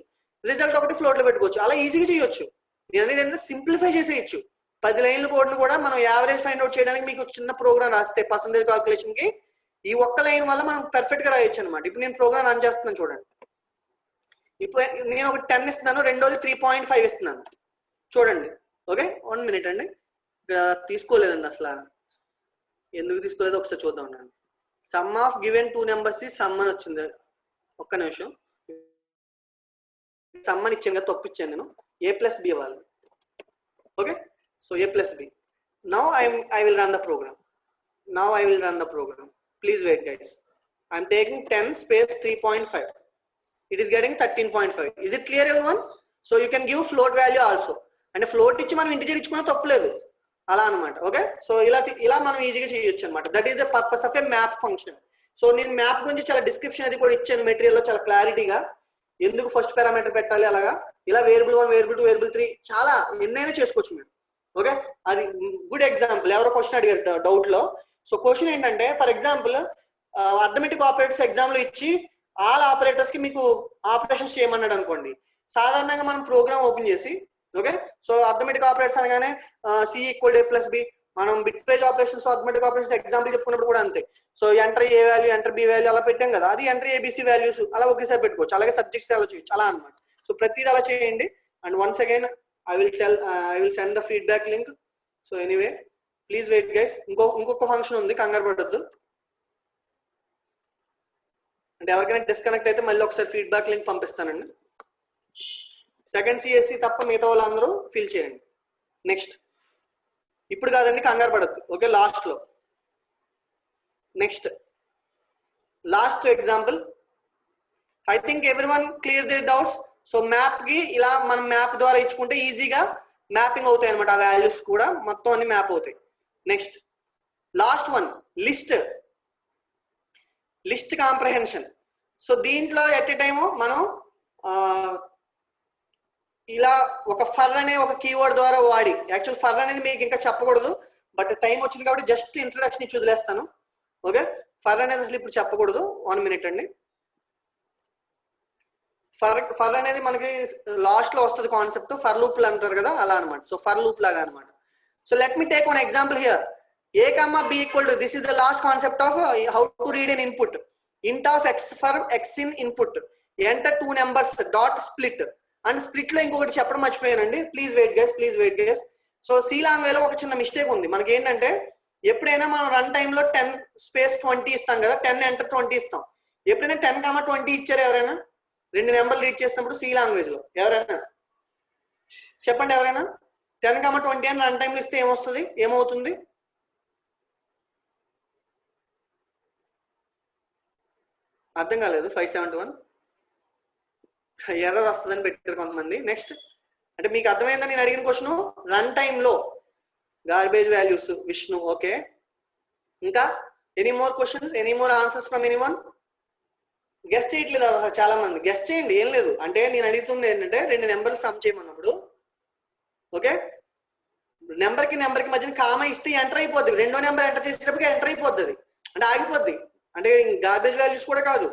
రిజల్ట్ ఒకటి ఫ్లోట్ లో పెట్టుకోవచ్చు. అలా ఈజీగా చేయొచ్చు. నేను అనేది ఏంటంటే సింప్లిఫై చేసేయచ్చు. 10 లైన్ల కోడ్ను కూడా మనం యావరేజ్ ఫైండ్ అవుట్ చేయడానికి మీకు చిన్న ప్రోగ్రామ్ రాస్తే పర్సంటేజ్ క్యాల్కులేషన్ కి ఈ ఒక్క లైన్ వల్ల మనం పర్ఫెక్ట్ గా రాయొచ్చు అనమాట. ఇప్పుడు నేను ప్రోగ్రామ్ రన్ చేస్తున్నాను చూడండి. ఇప్పుడు నేను ఒక 10 ఇస్తున్నాను, రెండోది 3.5 ఇస్తున్నాను చూడండి. ఓకే, 1 మినిట్ అండి. ఇక్కడ తీసుకోలేదండి అసలు, ఎందుకు తీసుకోలేదు ఒకసారి చూద్దాం. సమ్ ఆఫ్ గివెన్ 2 నెంబర్స్ ఈ సమ్ అని వచ్చింది. ఒక్క నిమిషం, సమ్ అని ఇచ్చాను కదా, తప్పు ఇచ్చాను నేను. a plus b ఇవ్వాలి. Okay, so a plus b. Now I will run the program. Now I will run the program. Please wait guys. I am taking 10 space 3.5. It is getting 13.5. Is it clear everyone? So you can give float value also. అంటే float ఇచ్చి మనం integer ఇచ్చుకున్నా తప్పులేదు అలా అనమాట. Okay, so ఇలా మనం ఈజీగా చేయొచ్చు అనమాట. That is the purpose of A map function. So నేను మ్యాప్ గురించి చాలా డిస్క్రిప్షన్ అది కూడా ఇచ్చాను మెటీరియల్ లో చాలా క్లారిటీగా, ఎందుకు ఫస్ట్ పారామీటర్ పెట్టాలి అలాగా. ఇలా వేరియబుల్ 1, వేరియబుల్ 2, వేరియబుల్ 3 చాలా ఎన్నైనా చేసుకోవచ్చు మీరు. ఓకే, అది గుడ్ ఎగ్జాంపుల్. ఎవరో క్వశ్చన్ అడిగారు డౌట్ లో. సో క్వశ్చన్ ఏంటంటే, for example arithmetic operators exam లో ఇచ్చి ఆల్ ఆపరేటర్స్ కి మీకు ఆపరేషన్స్ చేయమన్నాడు అనుకోండి. సాధారణంగా మనం ప్రోగ్రామ్ ఓపెన్ చేసి, ఓకే, సో అర్థమెటిక్ ఆపరేటర్స్ అనగానే c equal a plus b, మనం bit page operations arithmetic operations example చెప్పుకున్నప్పుడు కూడా అంతే. So enter a value, enter b value అలా పెట్టాం కదా, అది ఎంటర్ ఏబిసి వాల్యూస్ అలా ఒకేసారి పెట్టుకోవచ్చు. అలాగే సబ్జెక్ట్స్ అలా చేయొచ్చు అలా అనమాట. సో ప్రతిదీ అలా చేయండి. And once again I will send the feedback link. So anyway, please wait guys. ఇంకొక ఫంక్షన్ ఉంది, కంగారు పడొద్దు. అంటే ఎవరికైనా డిస్కనెక్ట్ అయితే మళ్ళీ ఒకసారి ఫీడ్బ్యాక్ లింక్ పంపిస్తానండి. సెకండ్ సిఎస్సి తప్ప మిగతా వాళ్ళందరూ ఫిల్ చేయండి. నెక్స్ట్, ఇప్పుడు కాదండి, కంగారు పడద్దు. ఓకే, లాస్ట్ లో next last example. I think everyone clear the doubts. So map కి ఇలా మనం మ్యాప్ ద్వారా ఇచ్చుకుంటే ఈజీగా మ్యాపింగ్ అవుతాయి అనమాట. ఆ వాల్యూస్ కూడా మొత్తం అన్ని మ్యాప్ అవుతాయి. Next last one, list comprehension. So దీంట్లో ఎట్ ఏ టైము మనం ఇలా ఒక ఫర్ అనే ఒక కీవర్డ్ ద్వారా వాడి, యాక్చువల్ ఫర్ అనేది మీకు ఇంకా చెప్పకూడదు, బట్ టైం వచ్చింది కాబట్టి జస్ట్ ఇంట్రొడక్షన్ ఇచ్చి వదిలేస్తాను. ఓకే, ఫర్ అనేది అసలు ఇప్పుడు చెప్పకూడదు. 1 మినిట్ అండి. ఫర్ అనేది మనకి లాస్ట్ లో వస్తుంది కాన్సెప్ట్. ఫర్ లూప్ అంటారు కదా, అలా అనమాట. సో ఫర్ లూప్ లాగా అనమాట. So let me take one example here. a comma b equal to, this is the last concept of how to read an input. Int of x for x in input, enter 2 numbers dot split. And split లో ఇంకొకటి చెప్పడం మర్చిపోయానండి. Please wait guys. So C language లో ఒక చిన్న mistake ఉంది. మనకి ఏంటంటే, ఎప్పుడైనా మనం రన్ టైమ్ లో 10 స్పేస్ 20 ఇస్తాం కదా, 10 ఎంటర్ 20 ఇస్తాం. ఎప్పుడైనా 10, 20 ఇచ్చారు ఎవరైనా? 2 నెంబర్లు రీడ్ చేసినప్పుడు సి లాంగ్వేజ్ లో ఎవరైనా చెప్పండి. ఎవరైనా 10, 20 అని రన్ టైమ్ లో ఇస్తే ఏమవుతుంది? అర్థం కాలేదు. 571 ఎర్రర్ వస్తుందని పెట్టారు కొంతమంది. నెక్స్ట్, అంటే మీకు అర్థమైందని నేను అడిగిన క్వశ్చన్. రన్ టైమ్ లో గార్బేజ్ వాల్యూస్ విష్ణు. ఓకే, ఇంకా any more questions, any more answers from anyone? Guest చేయట్లేదు చాలా మంది. గెస్ట్ చేయండి, ఏం లేదు. అంటే నేను అడుగుతుంది ఏంటంటే, 2 నెంబర్లు సమ్ చేయమన్నప్పుడు, ఓకే, నెంబర్ కి మధ్యన కామా ఇస్తే ఎంటర్ అయిపోద్ది. రెండో నెంబర్ ఎంటర్ చేసేటప్పటికి ఎంటర్ అయిపోద్ది, అంటే ఆగిపోద్ది. అంటే గార్బేజ్ వాల్యూస్ కూడా కాదు,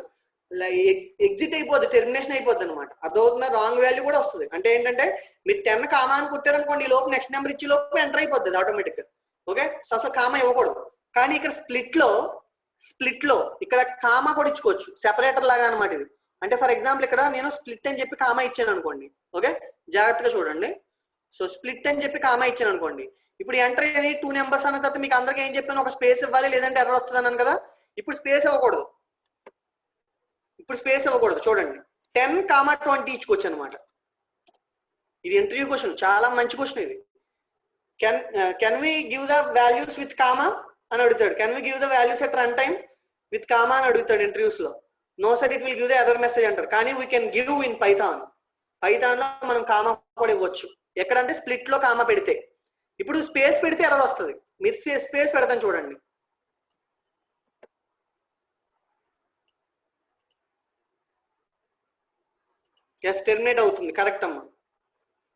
ఎగ్జిట్ అయిపోద్ది, టెర్మినేషన్ అయిపోద్ది అనమాట. అదవుతున్న రాంగ్ వాల్యూ కూడా వస్తుంది. అంటే ఏంటంటే, మీరు 10 కామా అని కొట్టారనుకోండి, ఈ లోపు నెక్స్ట్ నెంబర్ ఇచ్చే లోపు ఎంటర్ అయిపోద్ది ఆటోమేటిక్ గా. ఓకే, అసలు కామా ఇవ్వకూడదు. కానీ ఇక్కడ స్ప్లిట్ లో ఇక్కడ కామా కూడా ఇచ్చుకోవచ్చు, సెపరేటర్ లాగా అనమాట ఇది. అంటే ఫర్ ఎగ్జాంపుల్ ఇక్కడ నేను స్ప్లిట్ అని చెప్పి కామా ఇచ్చాను అనుకోండి. ఓకే, జాగ్రత్తగా చూడండి. సో స్ప్లిట్ అని చెప్పి కామా ఇచ్చాను అనుకోండి. ఇప్పుడు ఎంటర్ అయ్యి 2 నెంబర్స్ అన్న తర్వాత మీకు అందరికీ ఏం చెప్పాను, ఒక స్పేస్ ఇవ్వాలి, లేదంటే ఎర్రర్ వస్తుంది అన్నాను కదా. ఇప్పుడు స్పేస్ ఇవ్వకూడదు. చూడండి, 10, 20 ఇచ్చుకోవచ్చు అనమాట. ఇది ఇంటర్వ్యూ క్వశ్చన్, చాలా మంచి క్వశ్చన్ ఇది. Can we give the values with comma అని అడుగుతాడు. Can we give the values at run time with comma అని అడుగుతాడు ఇంటర్వ్యూస్ లో. No sir, it will give the error message అంటారు. కానీ we can give in Python లో మనం comma కూడా ఇవ్వచ్చు. ఎక్కడంటే స్ప్లిట్ లో కామా పెడితే. ఇప్పుడు స్పేస్ పెడితే ఎర్రర్ వస్తుంది. మీరు స్పేస్ పెడతాను చూడండి. ఎస్, టెర్మినేట్ అవుతుంది. కరెక్ట్ అమ్మా.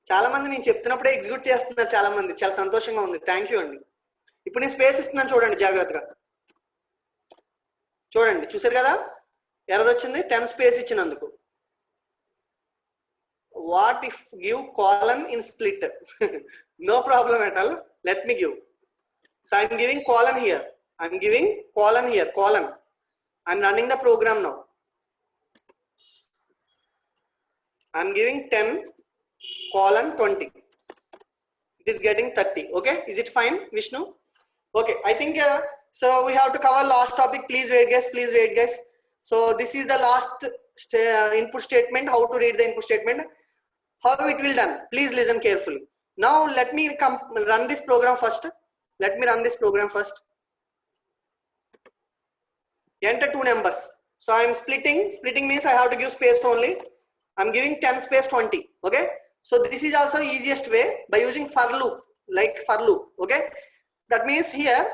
చాలా మంది నేను చెప్తున్నప్పుడే ఎగ్జిక్యూట్ చేస్తున్నారు చాలా మంది. చాలా సంతోషంగా ఉంది. థ్యాంక్ యూ అండి. ఇప్పుడు నేను స్పేస్ ఇస్తున్నాను చూడండి జాగ్రత్తగా. చూడండి, చూసారు కదా ఎర్రర్ వచ్చింది 10 స్పేస్ ఇచ్చినందుకు. What if give colon in split? No problem at all. Let me give. So I'm giving colon here. I'm giving colon here. Colon. I'm running the program now. I'm giving 10 colon 20. It is getting 30. Okay. Is it fine, Vishnu? Okay. I think so. We have to cover last topic. Please wait, guys. Please wait, guys. So this is the last input statement. How to read the input statement? How it will done? Please listen carefully. Now let me run this program first. Let me run this program first. Enter two numbers. So I am splitting. Splitting means I have to give space only. I am giving 10 space 20. Okay. So this is also easiest way by using for loop, like for loop. Okay. That means here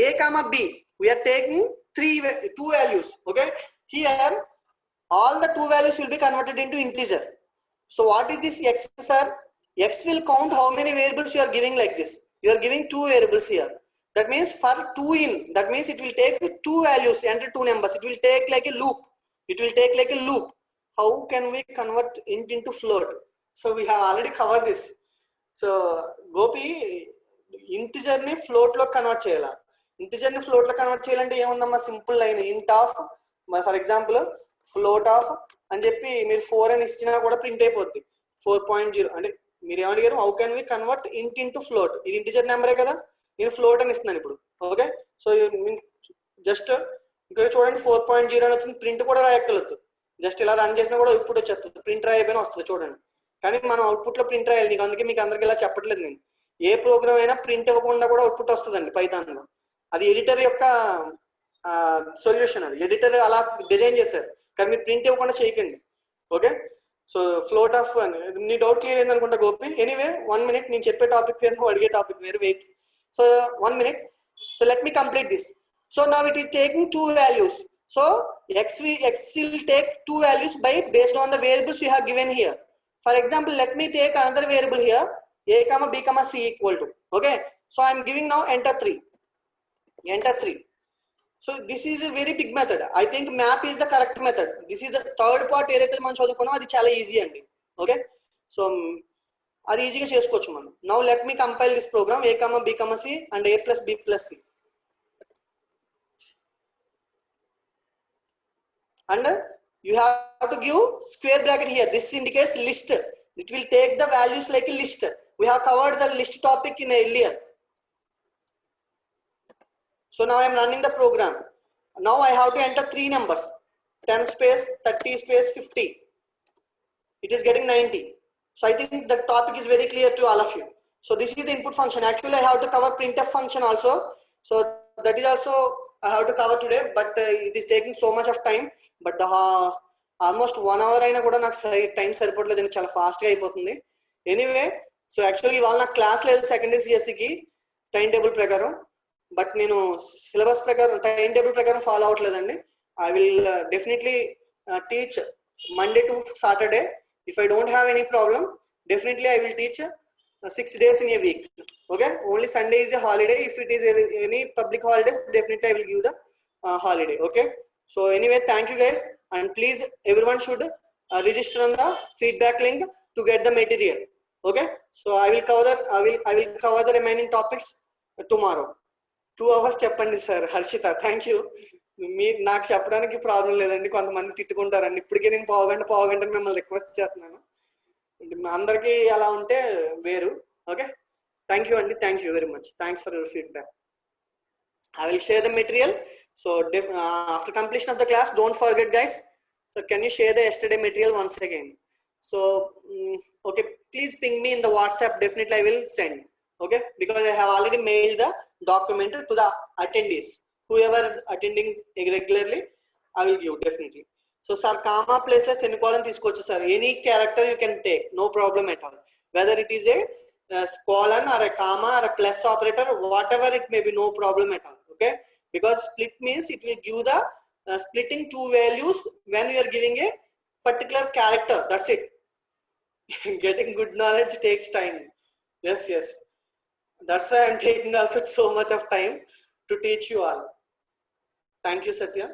a comma b, we are taking two values. Okay. Here all the two values will be converted into integer. So what is this x, sir? X will count how many variables you are giving like this. You are giving two variables here. That means for 2 in, that means it will take two values, enter two numbers. It will take like a loop. It will take like a loop. How can we convert int into float? So we have already covered this. So Gopi, integer ni float lo convert cheyala. Integer ni float lo convert cheyalante emundamma simple line int of, for example float of అని చెప్పి మీరు 4 అని ఇచ్చినా కూడా print అయిపోద్ది 4.0. అంటే మీరు ఏమడిగారు, how can we convert ఇంట్ ఇంటూ ఫ్లోట్? ఇది ఇంటిజర్ నెంబరే కదా, నేను ఫ్లోట్ అని ఇస్తున్నాను ఇప్పుడు. ఓకే. సో జస్ట్ ఇక్కడ చూడండి 4.0 అని వచ్చింది, ప్రింట్ కూడా రాయక్కర్లేదు. జస్ట్ ఇలా రన్ చేసినా కూడా అవుట్పుట్ వచ్చేస్తుంది, ప్రింట్ రాయకపోయినా వస్తుంది చూడండి. కానీ మనం అవుట్పుట్ లో ప్రింట్ రాయాలి, నీకు అందుకే మీకు అందరికి ఇలా చెప్పట్లేదు నేను. ఏ ప్రోగ్రామ్ అయినా ప్రింట్ ఇవ్వకుండా కూడా అవుట్పుట్ వస్తుందండి పైథాన్ లో. అది ఎడిటర్ యొక్క సొల్యూషన్, అది ఎడిటర్ అలా డిజైన్ చేశారు, కానీ మీరు ప్రింట్ ఇవ్వకుండా చేయకండి. ఓకే. సో ఫ్లోట్ ఆఫ్ నీ డౌట్ క్లియర్ అయింది అనుకుంటా గోపి. ఎనీవే 1 minute, నేను చెప్పే టాపిక్ వేరు, నువ్వు అడిగే టాపిక్ వేరు. Wait. So 1 minute. So let me complete this. So now it is taking two values. So x will take two values by based on the variables you have given here. For example, let me take another variable here, a comma b comma c equal to. Okay. So I am giving now enter 3. Enter 3. So this is a very big method. I think map is the correct method. This is the third part ఏదైతే మనం చదువుకున్నామో అది చాలా easy అండి. Okay. So అది ఈజీగా చేసుకోవచ్చు మనం. Now let me compile this program a comma b comma c and a plus b plus c. And you have to give square bracket here. This indicates list. It will take the values like a list. We have covered the list topic in earlier. So now I am running the program. Now I have to enter three numbers, 10 space 30 space 50. It is getting 90. So I think the topic is very clear to all of you. So this is the input function. Actually I have to cover printf function also. So that is also I have to cover today, but it is taking so much of time. But almost 1 hour అయినా కూడా నాకు time సరిపోవట్లేదు, చాలా ఫాస్ట్గా అయిపోతుంది. Anyway, so యాక్చువల్గా ఇవాళ నాకు క్లాస్ లేదు సెకండ్ సిఎస్సికి టైం టేబుల్ ప్రకారం. బట్ నేను సిలబస్ ప్రకారం టైం టేబుల్ ప్రకారం ఫాలో అవ్వట్లేదండి. I will definitely teach Monday to Saturday. If I don't have any problem, definitely I will teach 6 days in a week. Okay. Only Sunday is a holiday. If it is any public holidays, definitely I will give the holiday. Okay. So anyway, thank you guys, and please everyone should register on the feedback link to get the material. Okay. So I will cover the remaining topics tomorrow. 2 hours చెప్పండి sir. Harshita, thank you. మీరు నాకు చెప్పడానికి problem లేదండి, కొంతమంది తిట్టుకుంటారండి. ఇప్పటికే నేను పావుగంట మిమ్మల్ని రిక్వెస్ట్ చేస్తున్నాను. అందరికీ అలా ఉంటే వేరు. ఓకే. థ్యాంక్ యూ అండి, thank you very much. Thanks for your feedback. I will share the material. So after completion of the class, don't forget guys. So can you share the yesterday material once again? So okay, please ping me in the WhatsApp. Definitely I will send. Okay, because I have already mailed the document to the attendees. Whoever attending regularly, I will give definitely. So sir, comma place la semicolon తీసుకోవచ్చు sir. Any character you can take, no problem at all. Whether it is a colon or a comma or a plus operator, whatever it may be, no problem at all. Okay, because split means it will give the splitting two values when you are giving a particular character. That's it. Getting good knowledge takes time. Yes. That's why I'm taking also so much of time to teach you all. Thank you, Satya.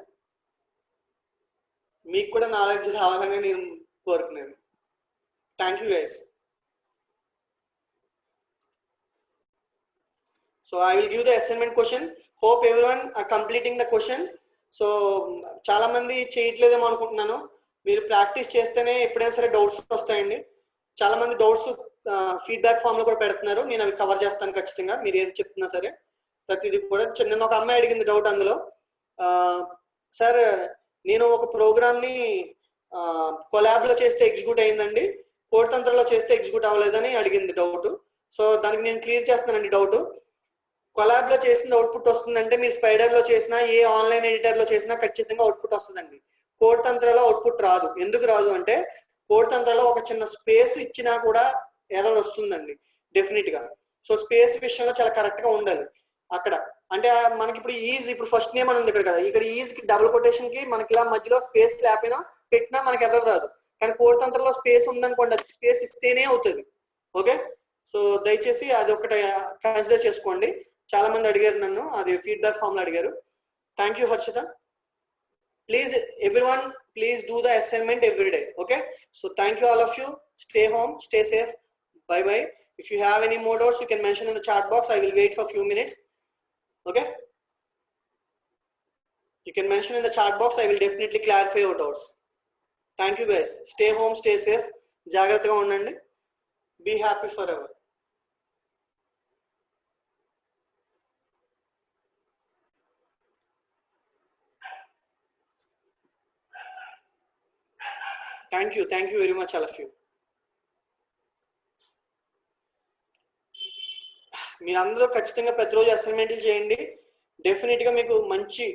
మీకు కూడా knowledge రావాలని నేను కోరుకున్నాను. Thank you guys. So I will give the assignment question. Hope everyone are completing the question. So చాలా మంది చేయట్లేదేమో అనుకుంటున్నాను. మీరు practice చేస్తేనే ఎప్పుడైనా సరే డౌట్స్ వస్తాయండి. చాలా మంది డౌట్స్ ఫీడ్బ్యాక్ ఫామ్ లో కూడా పెడుతున్నారు. నేను అవి కవర్ చేస్తాను ఖచ్చితంగా. మీరు ఏది చెప్తున్నా సరే ప్రతిదీ కూడా. నిన్న ఒక అమ్మాయి అడిగింది డౌట్ అందులో, సార్ నేను ఒక ప్రోగ్రామ్ ని కొలాబ్ లో చేస్తే ఎగ్జిక్యూట్ అయిందండి, కోడ్ తంత్రంలో చేస్తే ఎగ్జిక్యూట్ అవ్వలేదని అడిగింది డౌట్. సో దానికి నేను క్లియర్ చేస్తున్నానండి డౌట్. కొలాబ్ లో చేసిన అవుట్పుట్ వస్తుందంటే మీరు స్పైడర్ లో చేసినా ఏ ఆన్లైన్ ఎడిటర్ లో చేసినా ఖచ్చితంగా అవుట్పుట్ వస్తుందండి. కోడ్ తంత్రాలో అవుట్పుట్ రాదు. ఎందుకు రాదు అంటే కోడ్ తంత్రాలో ఒక చిన్న స్పేస్ ఇచ్చినా కూడా ఎర్రర్ వస్తుందండి డెఫినెట్ గా. సో స్పేస్ విషయంలో చాలా కరెక్ట్ గా ఉండాలి అక్కడ. అంటే మనకి ఇప్పుడు ఈజ్, ఇప్పుడు ఫస్ట్ నేమ్ అని ఉంది ఇక్కడ కదా, ఇక్కడ ఈజ్ కి డబుల్ కొటేషన్ కి మనకి ఇలా మధ్యలో స్పేస్ లేకపోయినా పెట్టినా మనకి ఎర్రర్ రాదు. కానీ కోడ్ తంత్రంలో స్పేస్ ఉందనుకోండి, అది స్పేస్ ఇస్తేనే అవుతుంది. ఓకే, సో దయచేసి అది ఒకటి కన్సిడర్ చేసుకోండి. చాలా మంది అడిగారు నన్ను, అది ఫీడ్బ్యాక్ ఫామ్ లో అడిగారు. Thank you Harshita. Please everyone, please do the assignment every day. Okay, so thank you all of you. Stay home, stay safe. Bye bye. If you have any more doubts, you can mention in the chat box. I will wait for a few minutes. Okay, you can mention in the chat box. I will definitely clarify your doubts. Thank you guys. Stay home, stay safe. Jagrataga undandi. Be happy forever. Thank you very much all of you. మీరందరూ ఖచ్చితంగా ప్రతిరోజు అసైన్మెంట్లు చేయండి. Definite గా మీకు మంచి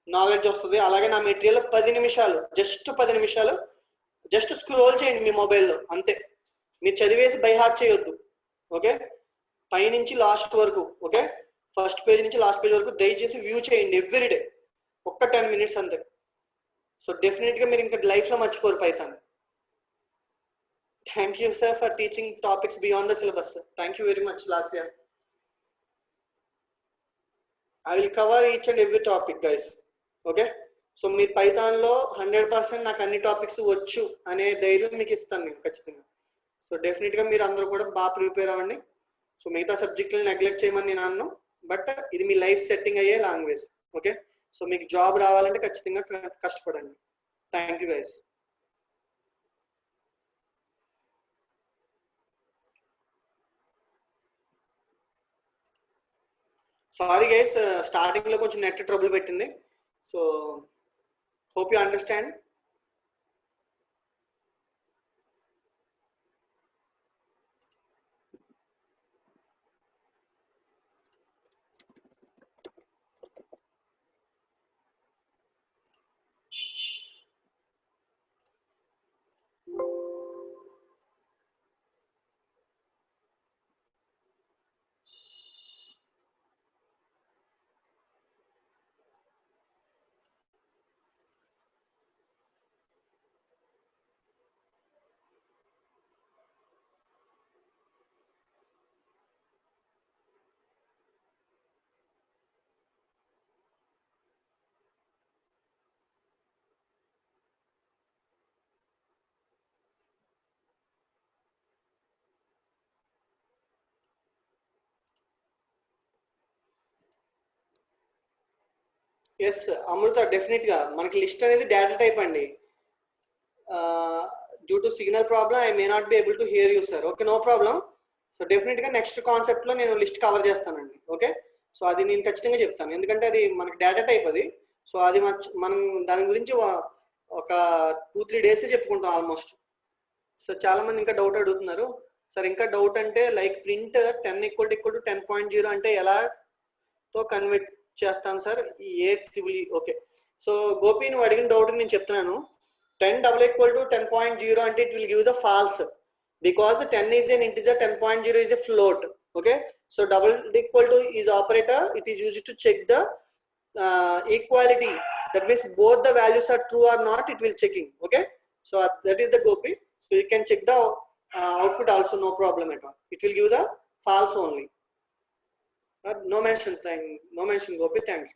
knowledge వస్తుంది. అలాగే నా మెటీరియల్ 10 నిమిషాలు, జస్ట్ 10 నిమిషాలు జస్ట్ స్క్రోల్ చేయండి మీ మొబైల్లో, అంతే. మీరు చదివేసి బై హార్ట్ చేయొద్దు. ఓకే, పై నుంచి లాస్ట్ వరకు, ఓకే, ఫస్ట్ పేజ్ నుంచి లాస్ట్ పేజ్ వరకు దయచేసి వ్యూ చేయండి ఎవ్రీడే, ఒక్క 10 మినిట్స్ అంతే. సో డెఫినెట్ గా మీరు ఇంకా లైఫ్ లో మర్చిపోరు Python. Thank you sir for teaching topics beyond the syllabus. Thank you very much. Last year I will cover each and every topic guys. Okay, so మీరు Python లో 100% నాకు అన్ని టాపిక్స్ వచ్చు అనే ధైర్యం మీకు ఇస్తాను నేను ఖచ్చితంగా. సో డెఫినెట్ గా మీరు అందరూ కూడా బాగా ప్రిపేర్ అవ్వండి. సో మిగతా సబ్జెక్టులు నెగ్లెక్ట్ చేయమని నేను అన్నాను, బట్ ఇది మీ లైఫ్ సెట్టింగ్ అయ్యే లాంగ్వేజ్. ఓకే, సో మీకు జాబ్ రావాలంటే ఖచ్చితంగా కష్టపడండి. Thank you guys. Sorry guys, starting లో కొంచెం నెట్ ట్రబుల్ పెట్టింది. So hope you understand. Yes Amrita, definite గా మనకి లిస్ట్ అనేది డేటా టైప్ అండి. Due to signal problem I may not be able to hear you sir. Okay, no problem. So definite గా next concept లో నేను list cover చేస్తానండి. Okay, so అది నేను ఖచ్చితంగా చెప్తాను, ఎందుకంటే అది మనకి డేటా టైప్ అది. సో అది మనం దాని గురించి ఒక 2-3 డేస్ చెప్పుకుంటాం ఆల్మోస్ట్. సో చాలా మంది ఇంకా డౌట్ అడుగుతున్నారు సార్. ఇంకా డౌట్ అంటే లైక్ ప్రింట్ 10 = 10.0 అంటే ఎలా తో కన్వర్ట్ చేస్తాను సార్ ఏ ట్రిపుల్. ఓకే, సో గోపి నువ్వు అడిగిన డౌట్ నేను చెప్తున్నాను. 10 = 10.0 అంటే it will give the false, because 10 is an integer, 10.0 is a float. Okay, so == is operator. It is used to check the equality. That means both the values are true or not, it will checking. Okay, so that is the Gopi. So you can check the output also, no problem at all. It will give the false only. No mention. No mention. Gopi. Thank you.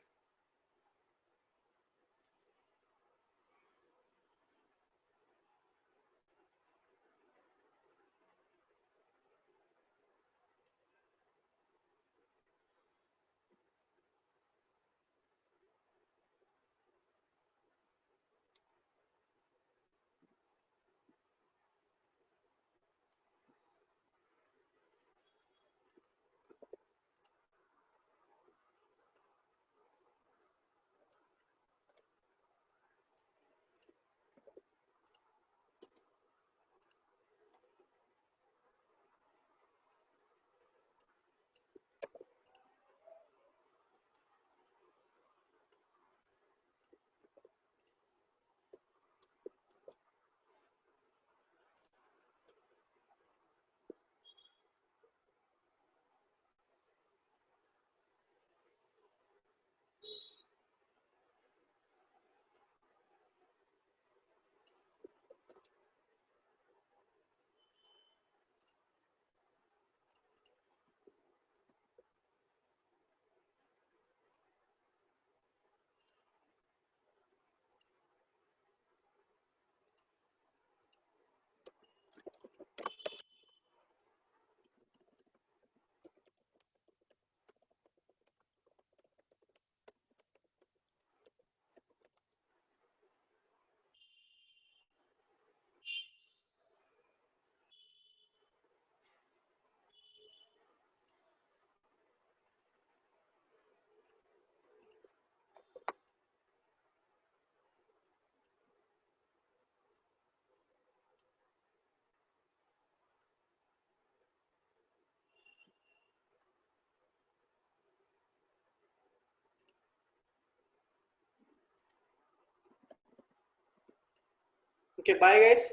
Okay. Bye, guys.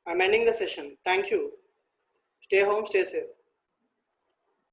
I'm ending the session. Thank you. Stay home. Stay safe.